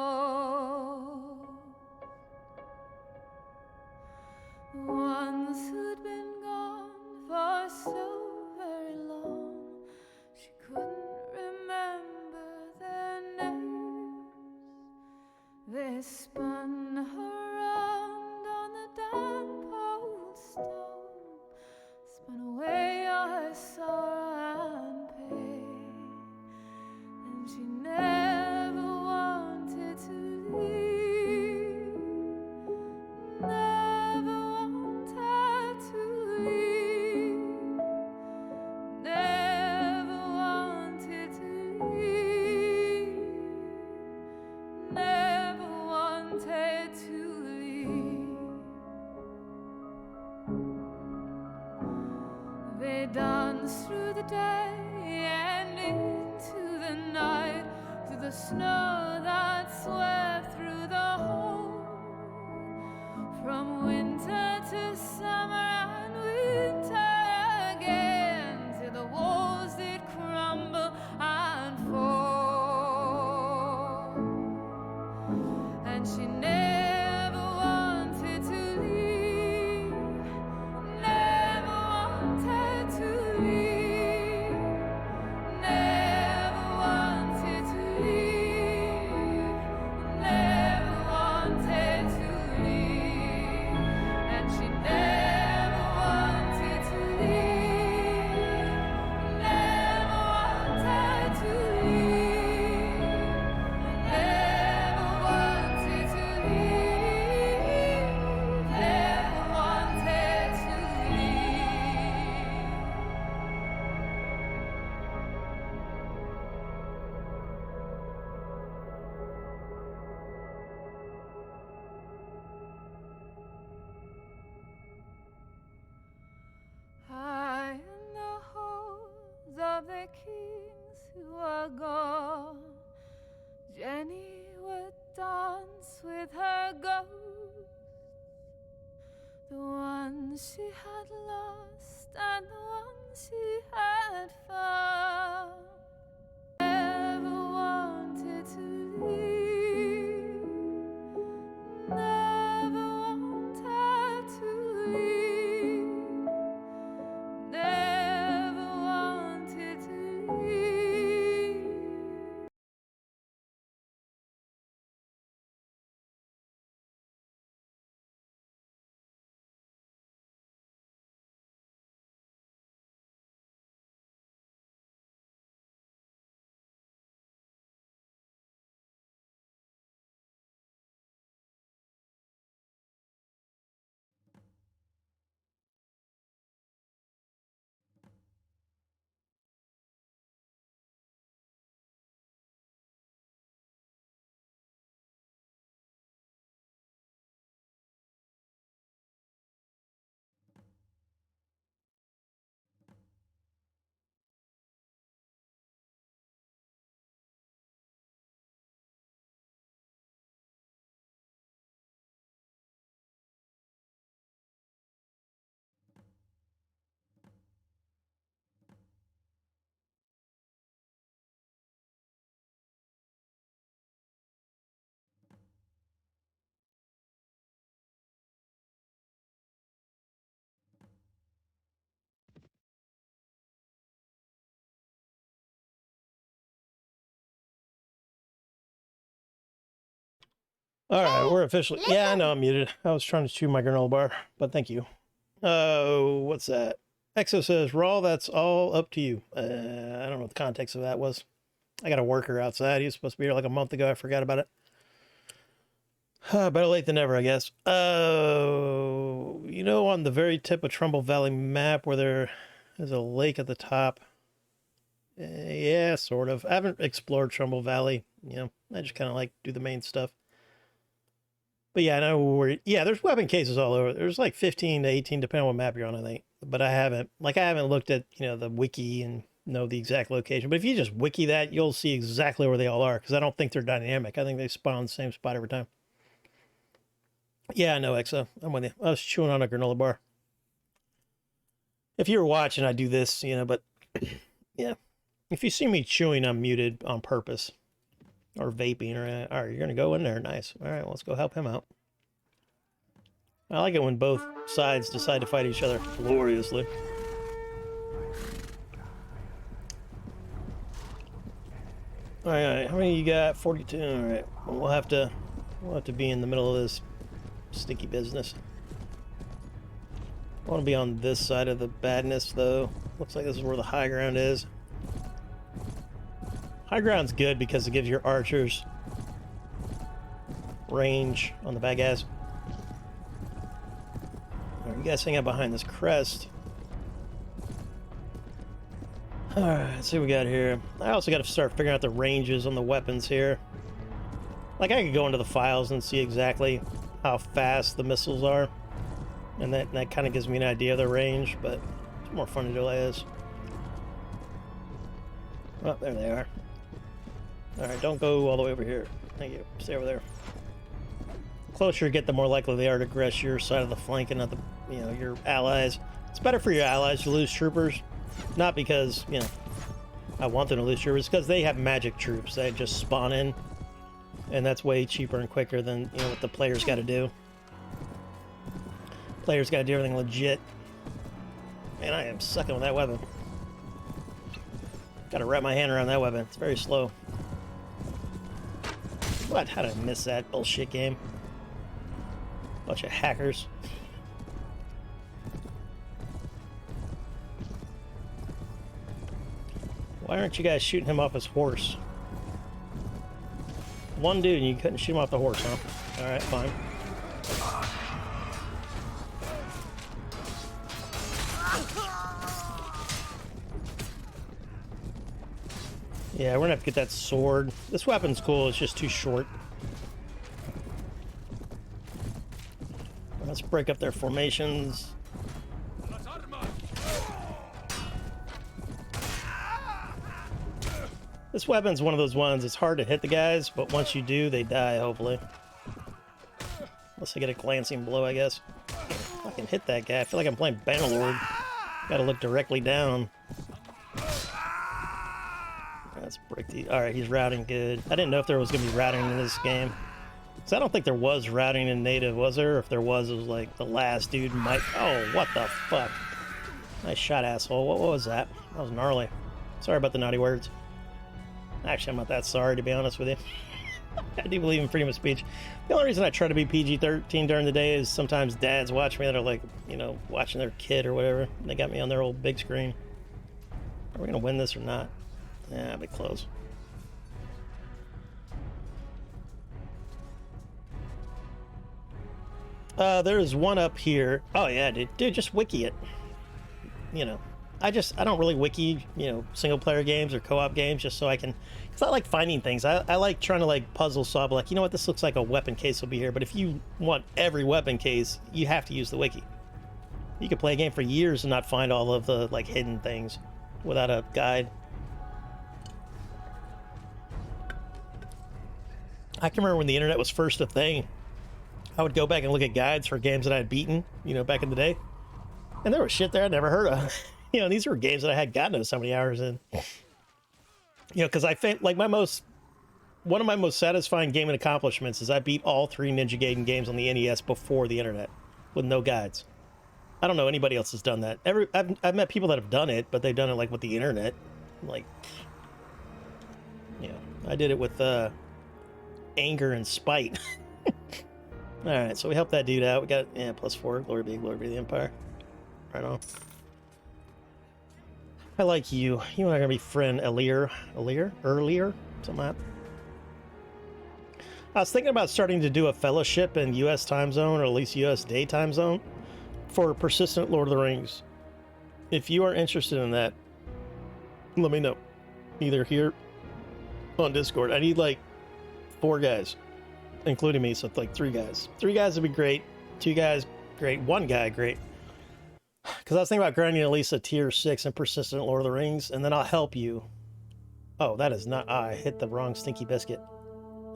the ones who'd been gone for so very long, she couldn't remember their names. They spun around on the damp old stone, spun away all her sorrow and pain, and she never wanted to leave, never wanted to leave, never wanted to leave, never wanted to leave. They danced through the day and into the night, through the snow that swept through the hole, from winter to summer and winter again, till the walls did crumble and fall. And she never wanted to leave, never wanted to leave, never wanted to leave, never wanted to leave, and she never wanted to leave, never wanted to leave, never wanted to leave, never wanted to leave. High in the halls of the kings who are gone, Jenny would dance with her ghosts, the ones she had lost and the ones she had found. Never wanted to leave, never wanted All right, we're officially. Yeah, I know I'm muted. I was trying to chew my granola bar, but thank you. Oh, what's that? Exo says, Raw, that's all up to you. I don't know what the context of that was. I got a worker outside. He was supposed to be here like a month ago. I forgot about it. Better late than never, I guess. You know, on the very tip of Trumbull Valley map where there is a lake at the top. Yeah, sort of. I haven't explored Trumbull Valley. You know, I just kind of like do the main stuff. But yeah, I know where. Yeah, there's weapon cases all over. There's like 15 to 18, depending on what map you're on, I think. But I haven't looked at, you know, the wiki and know the exact location. But if you just wiki that, you'll see exactly where they all are, because I don't think they're dynamic. I think they spawn in the same spot every time. Yeah, I know, Exo. I'm with you. I was chewing on a granola bar. If you were watching, I'd do this, you know, but yeah. If you see me chewing, I'm muted on purpose. Or vaping, or all right, you're gonna go in there. Nice. All right, well, let's go help him out. I like it when both sides decide to fight each other gloriously. All right, how many you got? 42. All right, we'll have to be in the middle of this sticky business. I want to be on this side of the badness, though. Looks like this is where the high ground is. High ground's good because it gives your archers range on the bad guys. Alright, you guys hang out behind this crest. Alright, let's see what we got here. I also got to start figuring out the ranges on the weapons here. Like, I could go into the files and see exactly how fast the missiles are. And that kind of gives me an idea of the range, but it's more fun to do like this. Oh, there they are. Alright, don't go all the way over here. Thank you. Stay over there. The closer you get, the more likely they are to aggress your side of the flank and not the, you know, your allies. It's better for your allies to lose troopers. Not because, you know, I want them to lose troopers. It's because they have magic troops that just spawn in. And that's way cheaper and quicker than, you know, what the players got to do. Players got to do everything legit. Man, I am sucking with that weapon. Got to wrap my hand around that weapon. It's very slow. What? How did I miss that bullshit game? Bunch of hackers. Why aren't you guys shooting him off his horse? One dude and you couldn't shoot him off the horse, huh? Alright, fine. Yeah, we're gonna have to get that sword. This weapon's cool, it's just too short. Let's break up their formations. This weapon's one of those ones, it's hard to hit the guys, but once you do, they die, hopefully. Unless I get a glancing blow, I guess. If I can hit that guy, I feel like I'm playing Bannerlord. Gotta look directly down. Let's break the... Alright, he's routing good. I didn't know if there was going to be routing in this game. Because I don't think there was routing in native, was there? If there was, it was like the last dude might... Oh, what the fuck? Nice shot, asshole. What was that? That was gnarly. Sorry about the naughty words. Actually, I'm not that sorry, to be honest with you. I do believe in freedom of speech. The only reason I try to be PG-13 during the day is sometimes dads watch me that are like, you know, watching their kid or whatever. And they got me on their old big screen. Are we going to win this or not? Yeah, I'll be close. There is one up here. Oh yeah, dude, just wiki it. You know, I don't really wiki, you know, single player games or co-op games just so I can, because I like finding things. I like trying to like puzzle solve, like, you know what, this looks like a weapon case will be here, but if you want every weapon case, you have to use the wiki. You could play a game for years and not find all of the like hidden things without a guide. I can remember when the internet was first a thing, I would go back and look at guides for games that I had beaten, you know, back in the day. And there was shit there I'd never heard of. You know, these were games that I had God knows how many hours in. You know, because I think, like, one of my most satisfying gaming accomplishments is I beat all 3 Ninja Gaiden games on the NES before the internet, with no guides. I don't know anybody else has done that. I've met people that have done it, but they've done it, like, with the internet. Like, you know, I did it with, anger and spite. Alright, so we helped that dude out. We got, yeah, +4. Glory be the Empire. Right on. I like you. You and I are gonna be friend earlier? Something like that. I was thinking about starting to do a fellowship in U.S. time zone, or at least U.S. day time zone, for persistent Lord of the Rings. If you are interested in that, let me know. Either here on Discord. I need like 4 guys, including me, so it's like 3 guys. 3 guys would be great. 2 guys, great. 1 guy, great. Because I was thinking about grinding at least a tier 6 in persistent Lord of the Rings, and then I'll help you. Oh, that is not... I hit the wrong stinky biscuit.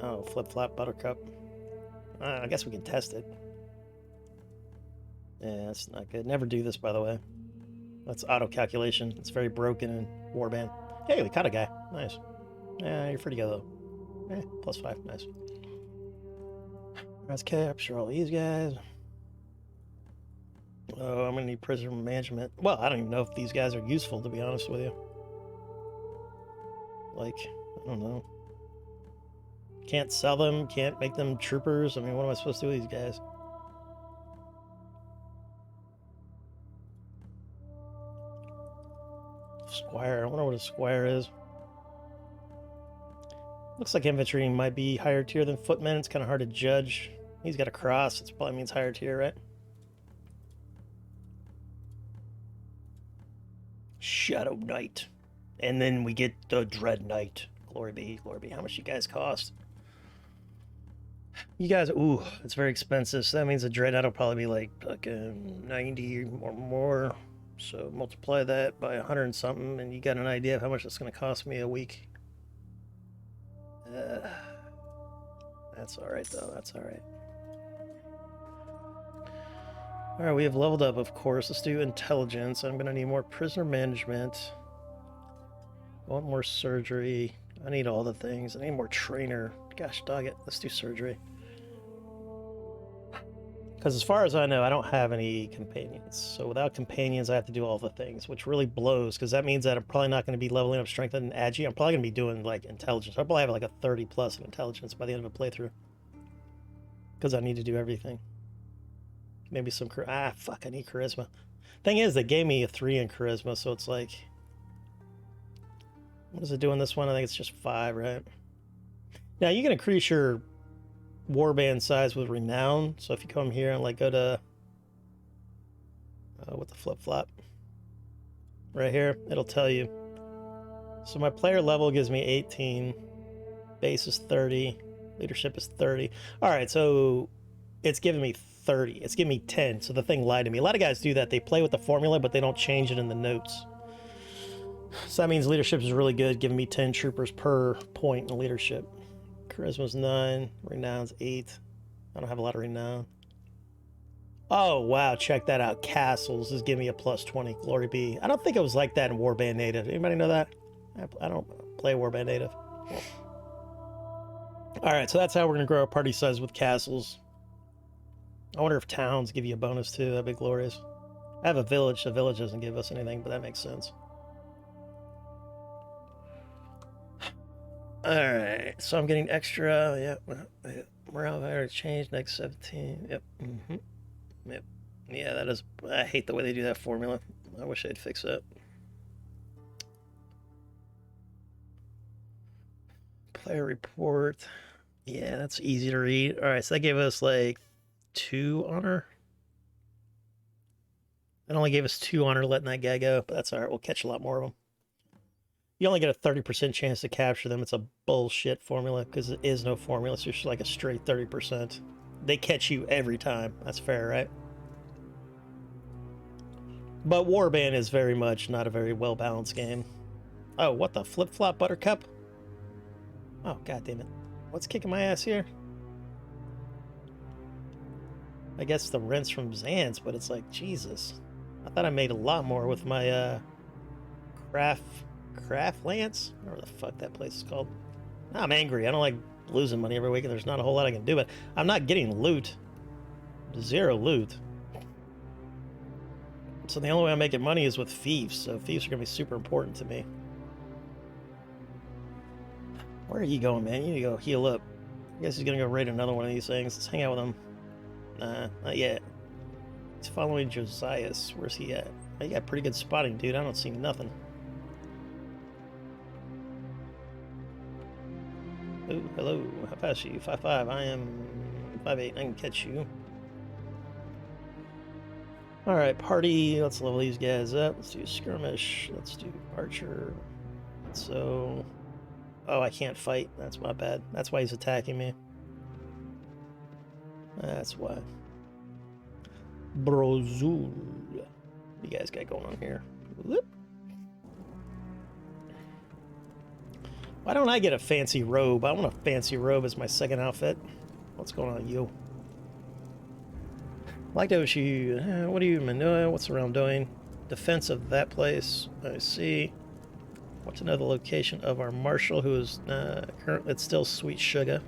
Oh, flip-flop buttercup. I guess we can test it. Yeah, that's not good. Never do this, by the way. That's auto-calculation. It's very broken in Warband. Hey, we caught a guy. Nice. Yeah, you're free to go, though. +5. Nice. Let's capture all these guys. Oh, I'm gonna need prisoner management. Well, I don't even know if these guys are useful, to be honest with you. Like, I don't know. Can't sell them, can't make them troopers. I mean, what am I supposed to do with these guys? Squire, I wonder what a squire is. Looks like infantry might be higher tier than footmen. It's kind of hard to judge. He's got a cross. It probably means higher tier, right? Shadow Knight. And then we get the Dread Knight. Glory be, glory be. How much you guys cost? You guys, ooh, it's very expensive. So that means the Dread Knight will probably be like 90 or more. So multiply that by 100 and something, and you got an idea of how much it's going to cost me a week. That's alright, though. That's alright. Alright, we have leveled up, of course. Let's do intelligence. I'm going to need more prisoner management. I want more surgery. I need all the things. I need more trainer. Gosh, dog it. Let's do surgery. Because as far as I know, I don't have any companions. So without companions, I have to do all the things, which really blows, because that means that I'm probably not going to be leveling up strength and agi. I'm probably going to be doing, like, intelligence. I'll probably have, like, a 30 plus of intelligence by the end of the playthrough. Because I need to do everything. Maybe some... fuck, I need charisma. Thing is, they gave me a 3 in charisma, so it's like... What does it do in this one? I think it's just 5, right? Now, you can increase your warband size with renown. So if you come here and like go to with the flip-flop right here, it'll tell you. So my player level gives me 18, base is 30, leadership is 30. All right, so it's giving me 30. It's giving me 10. So the thing lied to me. A lot of guys do that. They play with the formula, but they don't change it in the notes. So that means leadership is really good, giving me 10 troopers per point in leadership. Charisma's 9, renown's 8. I don't have a lot of renown. Oh, wow, check that out. Castles is giving me a +20. Glory be. I don't think it was like that in Warband Native. Anybody know that? I don't play Warband Native. Alright, so that's how we're going to grow our party size with castles. I wonder if towns give you a bonus too. That'd be glorious. I have a village. The village doesn't give us anything, but that makes sense. Alright, so I'm getting extra, yep, morale value change, next 17, yep, yep, yeah, that is, I hate the way they do that formula. I wish they'd fix that. Player report, yeah, that's easy to read. Alright, so that gave us like 2 honor. It only gave us 2 honor letting that guy go, but that's alright, we'll catch a lot more of them. You only get a 30% chance to capture them. It's a bullshit formula because it is no formula. It's just like a straight 30%. They catch you every time. That's fair, right? But Warband is very much not a very well-balanced game. Oh, what the flip-flop buttercup? Oh, god damn it. What's kicking my ass here? I guess the rents from Zans, but it's like, Jesus. I thought I made a lot more with my Craft Lance? Whatever the fuck that place is called. I'm angry. I don't like losing money every week, and there's not a whole lot I can do, but I'm not getting loot. 0 loot. So the only way I'm making money is with thieves, so thieves are going to be super important to me. Where are you going, man? You need to go heal up. I guess he's going to go raid another one of these things. Let's hang out with him. Nah, not yet. He's following Josias. Where's he at? You got pretty good spotting, dude. I don't see nothing. Oh, hello. How fast are you? 5'5". I am 5'8". I can catch you. Alright, party. Let's level these guys up. Let's do skirmish. Let's do archer. So... Oh, I can't fight. That's my bad. That's why he's attacking me. That's why. Brozul. What you guys got going on here? Whoop. Why don't I get a fancy robe? I want a fancy robe as my second outfit. What's going on, you? Like to you. What are you, Manoa? What's around doing? Defense of that place. I see. Want to know the location of our marshal, who is currently, it's still Sweet Sugar.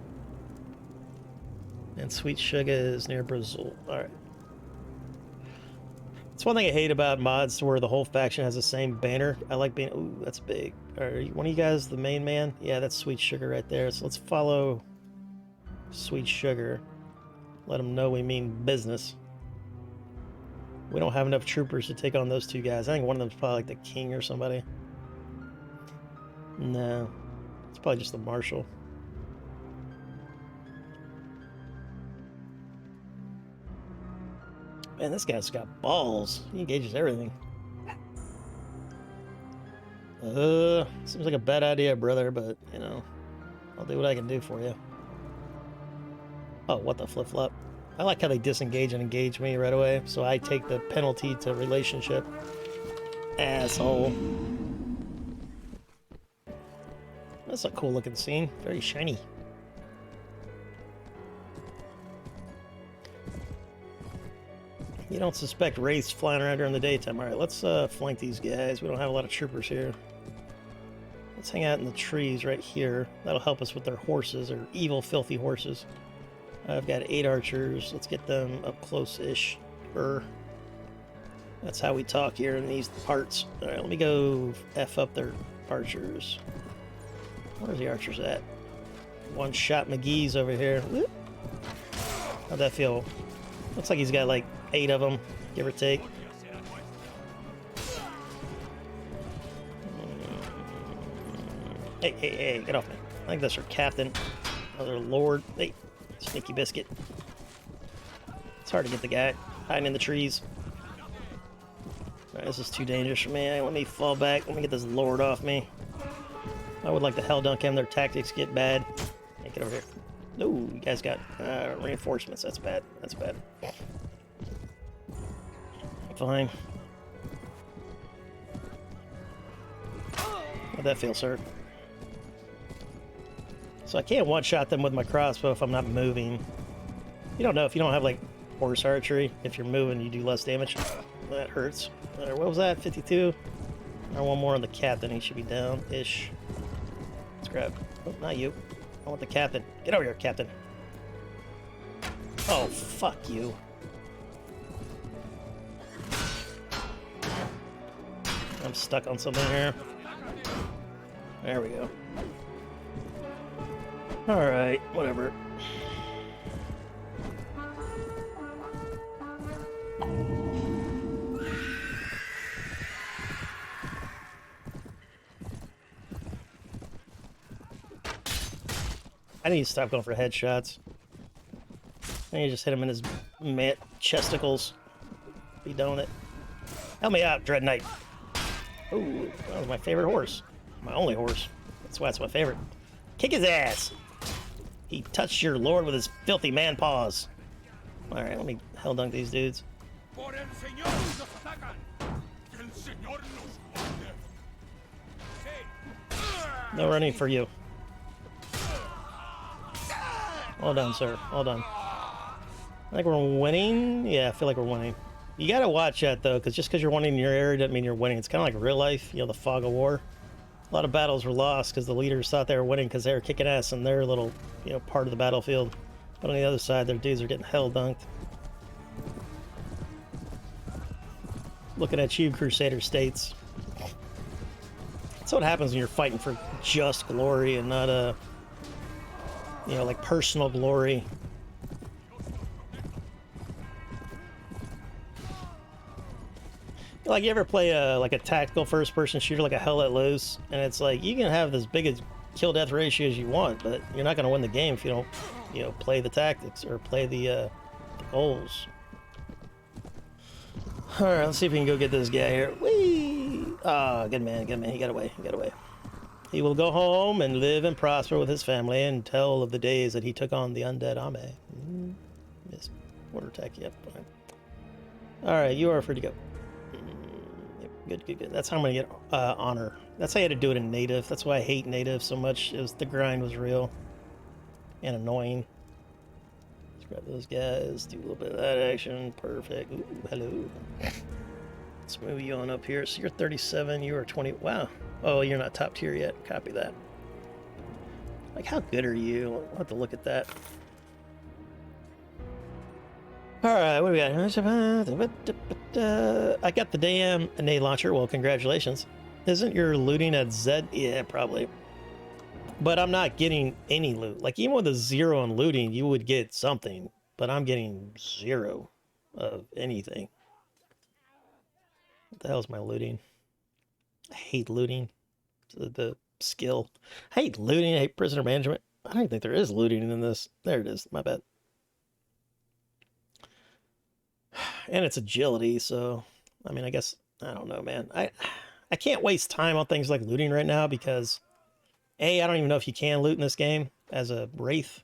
And Sweet Sugar is near Brazil. Alright. It's one thing I hate about mods where the whole faction has the same banner. I like being... Ooh, that's big. Are one of you guys the main man? Yeah, that's Sweet Sugar right there. So let's follow Sweet Sugar. Let them know we mean business. We don't have enough troopers to take on those two guys. I think one of them's probably like the king or somebody. No. It's probably just the marshal. Man, this guy's got balls. He engages everything. Seems like a bad idea, brother, but, you know, I'll do what I can do for you. Oh, what the flip-flop. I like how they disengage and engage me right away, so I take the penalty to relationship. Asshole. That's a cool looking scene. Very shiny. You don't suspect wraiths flying around during the daytime. Alright, let's flank these guys. We don't have a lot of troopers here. Let's hang out in the trees right here. That'll help us with their horses, or evil, filthy horses. I've got 8 archers. Let's get them up close-ish. That's how we talk here in these parts. Alright, let me go F up their archers. Where's the archers at? One shot McGee's over here. Whoop. How'd that feel? Looks like he's got like 8 of them, give or take. Hey, hey, hey, get off me. I think that's our captain. Another lord. Hey, sneaky biscuit. It's hard to get the guy hiding in the trees. Alright, this is too dangerous for me. Let me fall back. Let me get this lord off me. I would like to hell dunk him. Their tactics get bad. Hey, get over here. No, you guys got reinforcements. That's bad. That's bad. Fine. How'd that feel, sir? So I can't one-shot them with my crossbow if I'm not moving. You don't know if you don't have, like, horse archery. If you're moving, you do less damage. That hurts. What was that? 52? Or one more on the captain. He should be down-ish. Let's grab... Oh, not you. I want the captain. Get over here, captain. Oh, fuck you. I'm stuck on something here. There we go. Alright, whatever. I need to stop going for headshots. I need to just hit him in his chesticles. Be done with it. Help me out, Dread Knight. Ooh, that was my favorite horse. My only horse. That's why it's my favorite. Kick his ass! He touched your lord with his filthy man paws. Alright, let me hell dunk these dudes. No running for you. Well done, sir. Well done. I think we're winning. Yeah, I feel like we're winning. You gotta watch that, though, because just because you're winning in your area doesn't mean you're winning. It's kind of like real life, you know, the fog of war. A lot of battles were lost because the leaders thought they were winning because they were kicking ass in their little, you know, part of the battlefield. But on the other side, their dudes are getting hell dunked. Looking at you, Crusader States. That's what happens when you're fighting for just glory and not you know, like personal glory. Like, you ever play like a tactical first-person shooter, like a Hell Let Loose, and it's like you can have as big a kill-death ratio as you want, but you're not going to win the game if you don't, you know, play the tactics or play the goals. All right, let's see if we can go get this guy here. Whee! Ah, good man, good man. He got away. He got away. He will go home and live and prosper with his family and tell of the days that he took on the undead Ame. Yes, order attack. Yep. Fine. All right, you are free to go. Yep, good, good, good. That's how I'm gonna get honor. That's how you had to do it in native. That's why I hate native so much. It was the grind was real and annoying. Let's grab those guys. Do a little bit of that action. Perfect. Ooh, hello. Let's move you on up here. So you're 37. You are 20. Wow. Oh, you're not top tier yet. Copy that. Like, how good are you? I'll have to look at that. Alright, what do we got? I got the damn nade launcher. Well, congratulations. Isn't your looting at Z? Yeah, probably. But I'm not getting any loot. Like, even with a 0 on looting, you would get something. But I'm getting 0 of anything. What the hell is my looting? I hate looting. The skill. I hate looting. I hate prisoner management. I don't even think there is looting in this. There it is. My bad. And it's agility, so... I mean, I guess... I don't know, man. I can't waste time on things like looting right now because... A, I don't even know if you can loot in this game as a Wraith.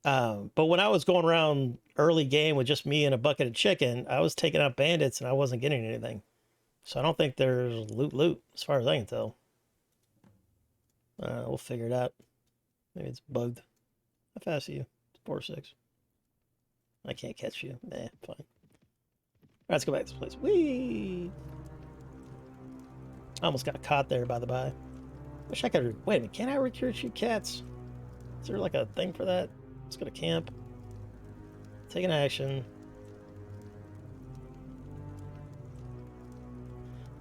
But when I was going around early game with just me and a bucket of chicken, I was taking out bandits and I wasn't getting anything. So I don't think there's loot, as far as I can tell. We'll figure it out. Maybe it's bugged. How fast are you? 4-6. I can't catch you. Nah, fine. Alright, let's go back to this place. Whee! I almost got caught there, by the by. Wish I could... Wait a minute, can I recruit you cats? Is there like a thing for that? Let's go to camp. Take an action.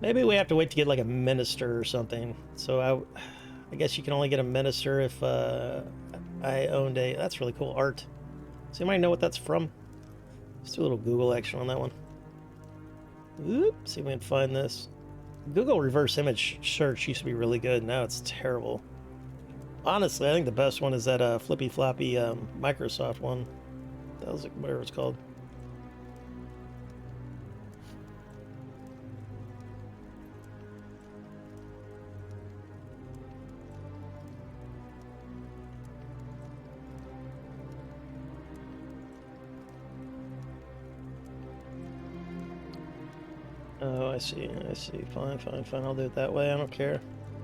Maybe we have to wait to get like a minister or something. So I guess you can only get a minister if I owned a... That's really cool art. Does anybody know what that's from? Let's do a little Google action on that one. Oop, see if we can find this. Google reverse image search used to be really good. Now it's terrible. Honestly, I think the best one is that flippy floppy Microsoft one. That was whatever it's called. Oh, I see. I see. Fine, fine, fine. I'll do it that way. I don't care.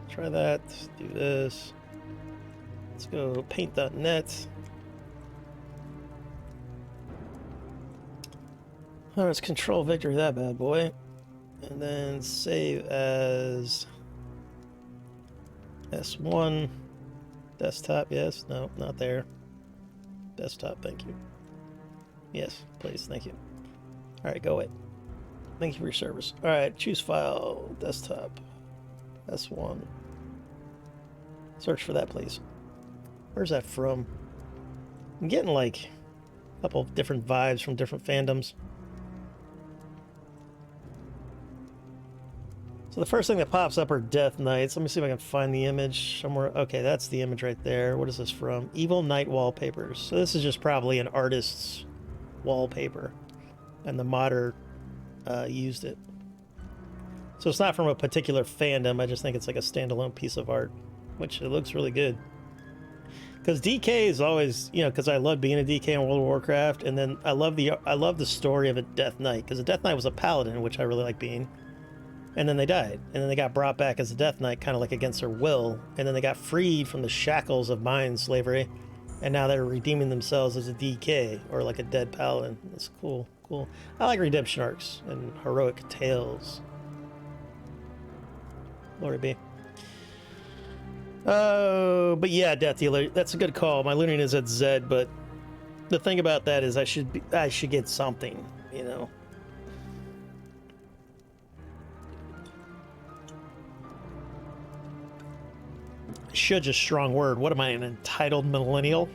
Try that. Do this. Let's go paint.net. Oh, let's control victory that bad boy. And then save as S1. Desktop, yes. No, not there. Desktop, thank you. Yes, please, thank you. Alright, go away. Thank you for your service. Alright, choose file, desktop, S1. Search for that, please. Where's that from? I'm getting like a couple of different vibes from different fandoms. So the first thing that pops up are Death Knights. Let me see if I can find the image somewhere. Okay, that's the image right there. What is this from? Evil Knight Wallpapers. So this is just probably an artist's wallpaper. And the modder used it. So it's not from a particular fandom. I just think it's like a standalone piece of art, which it looks really good. Because DK is always, you know, because I love being a DK in World of Warcraft, and then I love the story of a Death Knight, because a Death Knight was a paladin, which I really like being, and then they died, and then they got brought back as a Death Knight, kind of like against their will, and then they got freed from the shackles of mind slavery, and now they're redeeming themselves as a DK or like a dead paladin. That's cool. Cool. I like redemption arcs and heroic tales. Glory be. Oh, but yeah, Death Dealer. That's a good call. My looting is at Z, but the thing about that is I should get something, you know. Should's a strong word. What am I, an entitled millennial?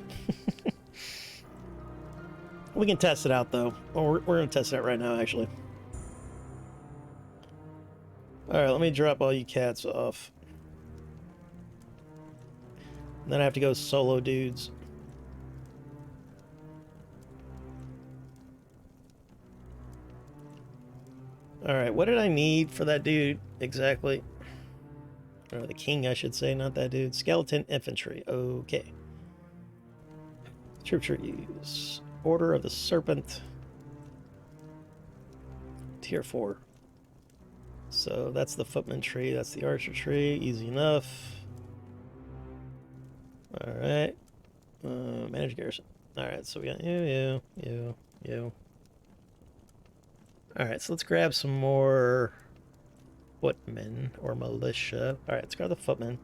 We can test it out, though. We're going to test it out right now, actually. Alright, let me drop all you cats off. Then I have to go solo dudes. Alright, what did I need for that dude exactly? Or the king, I should say, not that dude. Skeleton infantry. Okay. Troop trees. Order of the Serpent. Tier 4. So that's the footman tree. That's the archer tree. Easy enough. Alright. Manage garrison. Alright, so we got you. Alright, so let's grab some more footmen or militia. Alright, let's grab the footmen.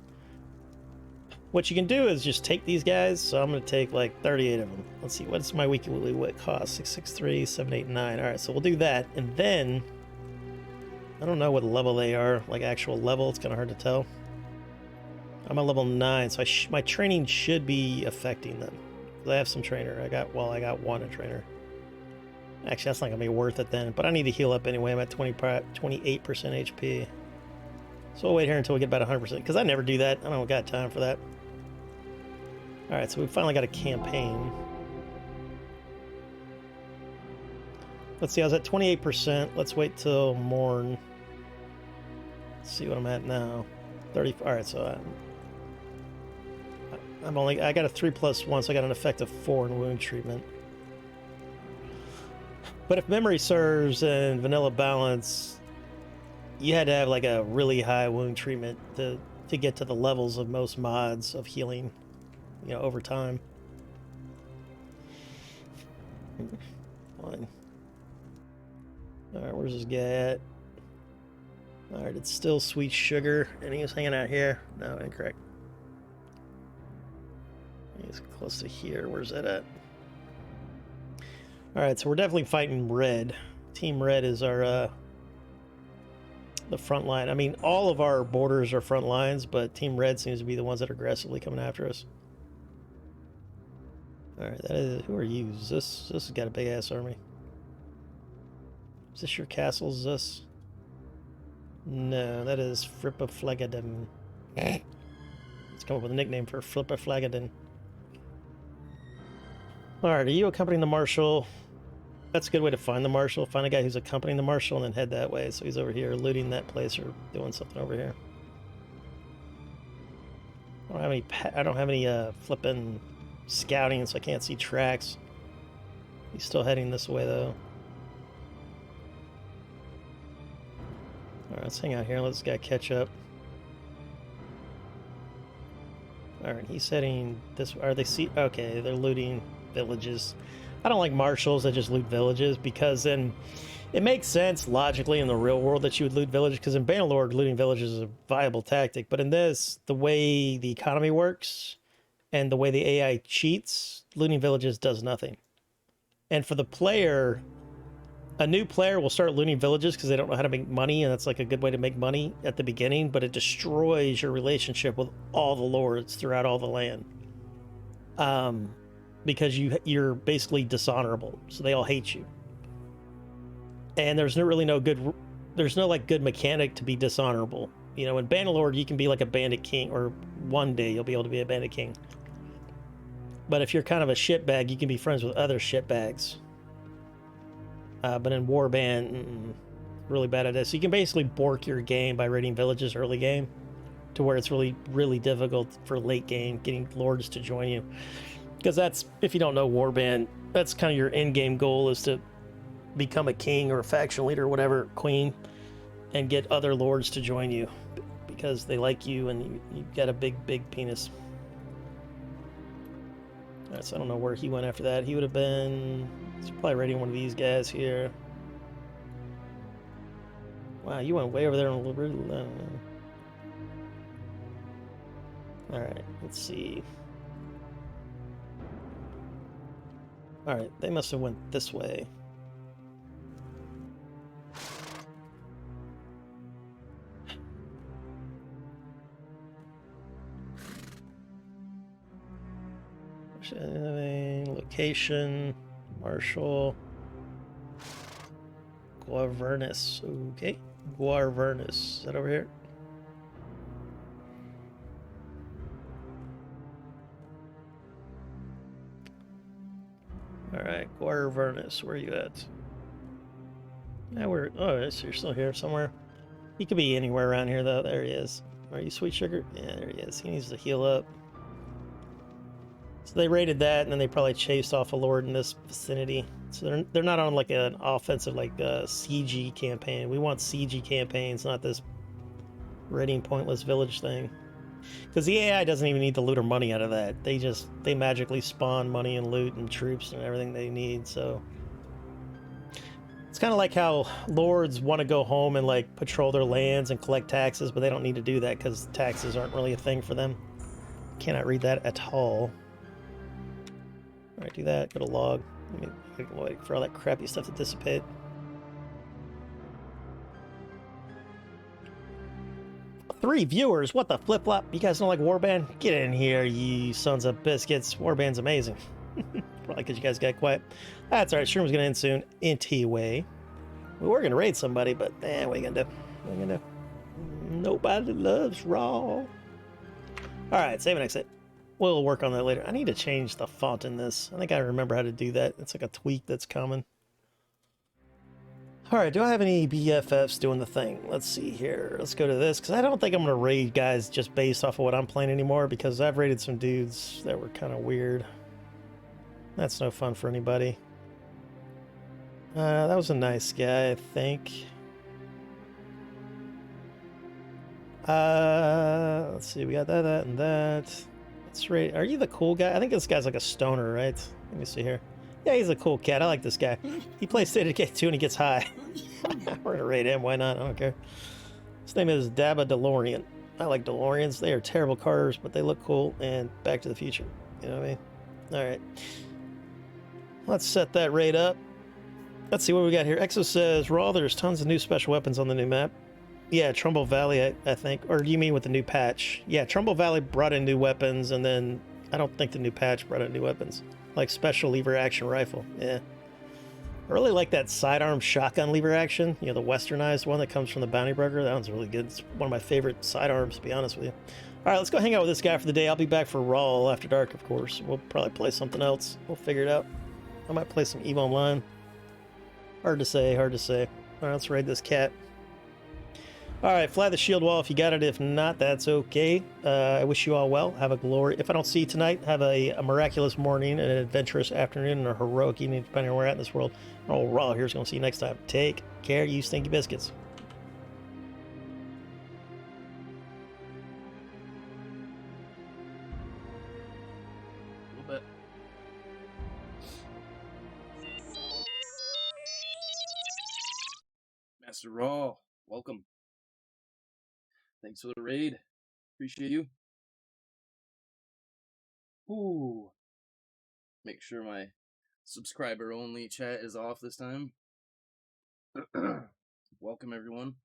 What you can do is just take these guys. So I'm going to take like 38 of them. Let's see, what's my weekly wit cost? 663, 789. Alright, so we'll do that. And then, I don't know what level they are, like actual level. It's kind of hard to tell. I'm at level 9, so my training should be affecting them. I have some trainer. I got one trainer. Actually, that's not going to be worth it then. But I need to heal up anyway. I'm at 28% HP. So we'll wait here until we get about 100%. Because I never do that. I don't got time for that. Alright, so we finally got a campaign. Let's see, I was at 28%. Let's wait till morn. Let's see what I'm at now. 30. Alright, so I got a 3+1, so I got an effective 4 in wound treatment. But if memory serves in vanilla balance, you had to have like a really high wound treatment to get to the levels of most mods of healing, you know, over time. Fine. Alright, where's this guy at? Alright, it's still Sweet Sugar, and he was hanging out here. No, incorrect. He's close to here. Where's that at? Alright, so we're definitely fighting red. Team Red is our, the front line. I mean, all of our borders are front lines, but Team Red seems to be the ones that are aggressively coming after us. Alright, that is... Who are you? This has got a big-ass army. Is this your castle, Zus? No, that is Frippaflagadin. Let's come up with a nickname for Frippaflagadin. Alright, are you accompanying the marshal? That's a good way to find the marshal. Find a guy who's accompanying the marshal and then head that way. So he's over here looting that place or doing something over here. I don't have any flipping scouting, so I can't see tracks. He's still heading this way though. Alright, let's hang out here and let this guy catch up. Alright, he's heading this way. Are they okay, they're looting villages. I don't like marshals that just loot villages, because then it makes sense logically in the real world that you would loot villages, because in Bannerlord looting villages is a viable tactic, but in this, the way the economy works and the way the AI cheats, looting villages does nothing. And for the player, a new player will start looting villages because they don't know how to make money, and that's like a good way to make money at the beginning, but it destroys your relationship with all the lords throughout all the land. Because you're basically dishonorable, so they all hate you. And there's no like good mechanic to be dishonorable. You know, in Bannerlord you can be like a bandit king, or one day you'll be able to be a bandit king. But if you're kind of a shitbag, you can be friends with other shitbags. But in Warband, really bad at this. So you can basically bork your game by raiding villages early game, to where it's really, really difficult for late game getting lords to join you. Because that's, if you don't know Warband, that's kind of your end game goal, is to become a king or a faction leader or whatever, queen, and get other lords to join you because they like you and you've got a big, big penis. Alright, so I don't know where he went after that. He would have been... He's probably raiding one of these guys here. Wow, you went way over there. Alright, let's see. Alright, they must have went this way. Location, Marshall, Governess. Okay. Guarvernus. Is that over here? Alright, Guarvernus, where are you at? Yeah, oh, so you're still here somewhere. He could be anywhere around here, though. There he is. Are you Sweet Sugar? Yeah, there he is. He needs to heal up. So they raided that, and then they probably chased off a lord in this vicinity. So they're not on like an offensive like siege campaign. We want siege campaigns, not this raiding pointless village thing. Because the AI doesn't even need to loot or money out of that. They magically spawn money and loot and troops and everything they need. So it's kind of like how lords want to go home and like patrol their lands and collect taxes, but they don't need to do that because taxes aren't really a thing for them. Cannot read that at all. All right, do that. Go to log. Wait for all that crappy stuff to dissipate. Three viewers. What the flip flop? You guys don't like Warband? Get in here, you sons of biscuits. Warband's amazing. Probably because you guys got quiet. That's all right. Stream's gonna end soon. Anyway, we were gonna raid somebody, but what are you gonna do? What are you gonna do? Nobody loves Raw. All right, save and exit. We'll work on that later. I need to change the font in this. I think I remember how to do that. It's like a tweak that's coming. All right, do I have any BFFs doing the thing? Let's see here. Let's go to this, because I don't think I'm going to raid guys just based off of what I'm playing anymore, because I've raided some dudes that were kind of weird. That's no fun for anybody. That was a nice guy, I think. Let's see. We got that, and that. Let's raid. Are you the cool guy? I think this guy's like a stoner, right? Let me see here. Yeah, he's a cool cat. I like this guy. He plays State of Decay 2 and he gets high. We're gonna raid him. Why not? I don't care. His name is Dabba DeLorean. I like DeLoreans. They are terrible cars, but they look cool. And Back to the Future. You know what I mean? All right. Let's set that raid up. Let's see what we got here. Exo says, Raw, there's tons of new special weapons on the new map. Yeah, Trumbull Valley, I think. Or do you mean with the new patch? Yeah, Trumbull Valley brought in new weapons, and then I don't think the new patch brought in new weapons. Like special lever action rifle. Yeah. I really like that sidearm shotgun lever action. You know, the westernized one that comes from the Bounty Broker. That one's really good. It's one of my favorite sidearms, to be honest with you. All right, let's go hang out with this guy for the day. I'll be back for Raw after dark, of course. We'll probably play something else. We'll figure it out. I might play some EVE Online. Hard to say, hard to say. All right, let's raid this cat. All right, fly the shield wall if you got it. If not, that's okay. I wish you all well. Have a glory. If I don't see you tonight, have a miraculous morning, an adventurous afternoon, and a heroic evening, depending on where you're at in this world. Oh, Raw here's going to see you next time. Take care, you stinky biscuits. A little bit. Master Raw, welcome. Thanks for the raid. Appreciate you. Ooh. Make sure my subscriber only chat is off this time. Welcome everyone.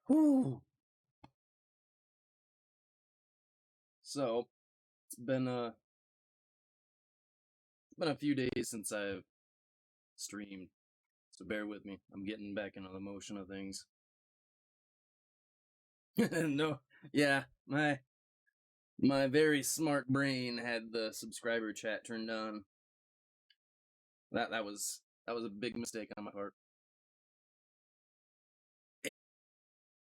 Whew. So it's been a few days since I've streamed, so bear with me. I'm getting back into the motion of things. No, yeah, my very smart brain had the subscriber chat turned on. That was a big mistake on my part.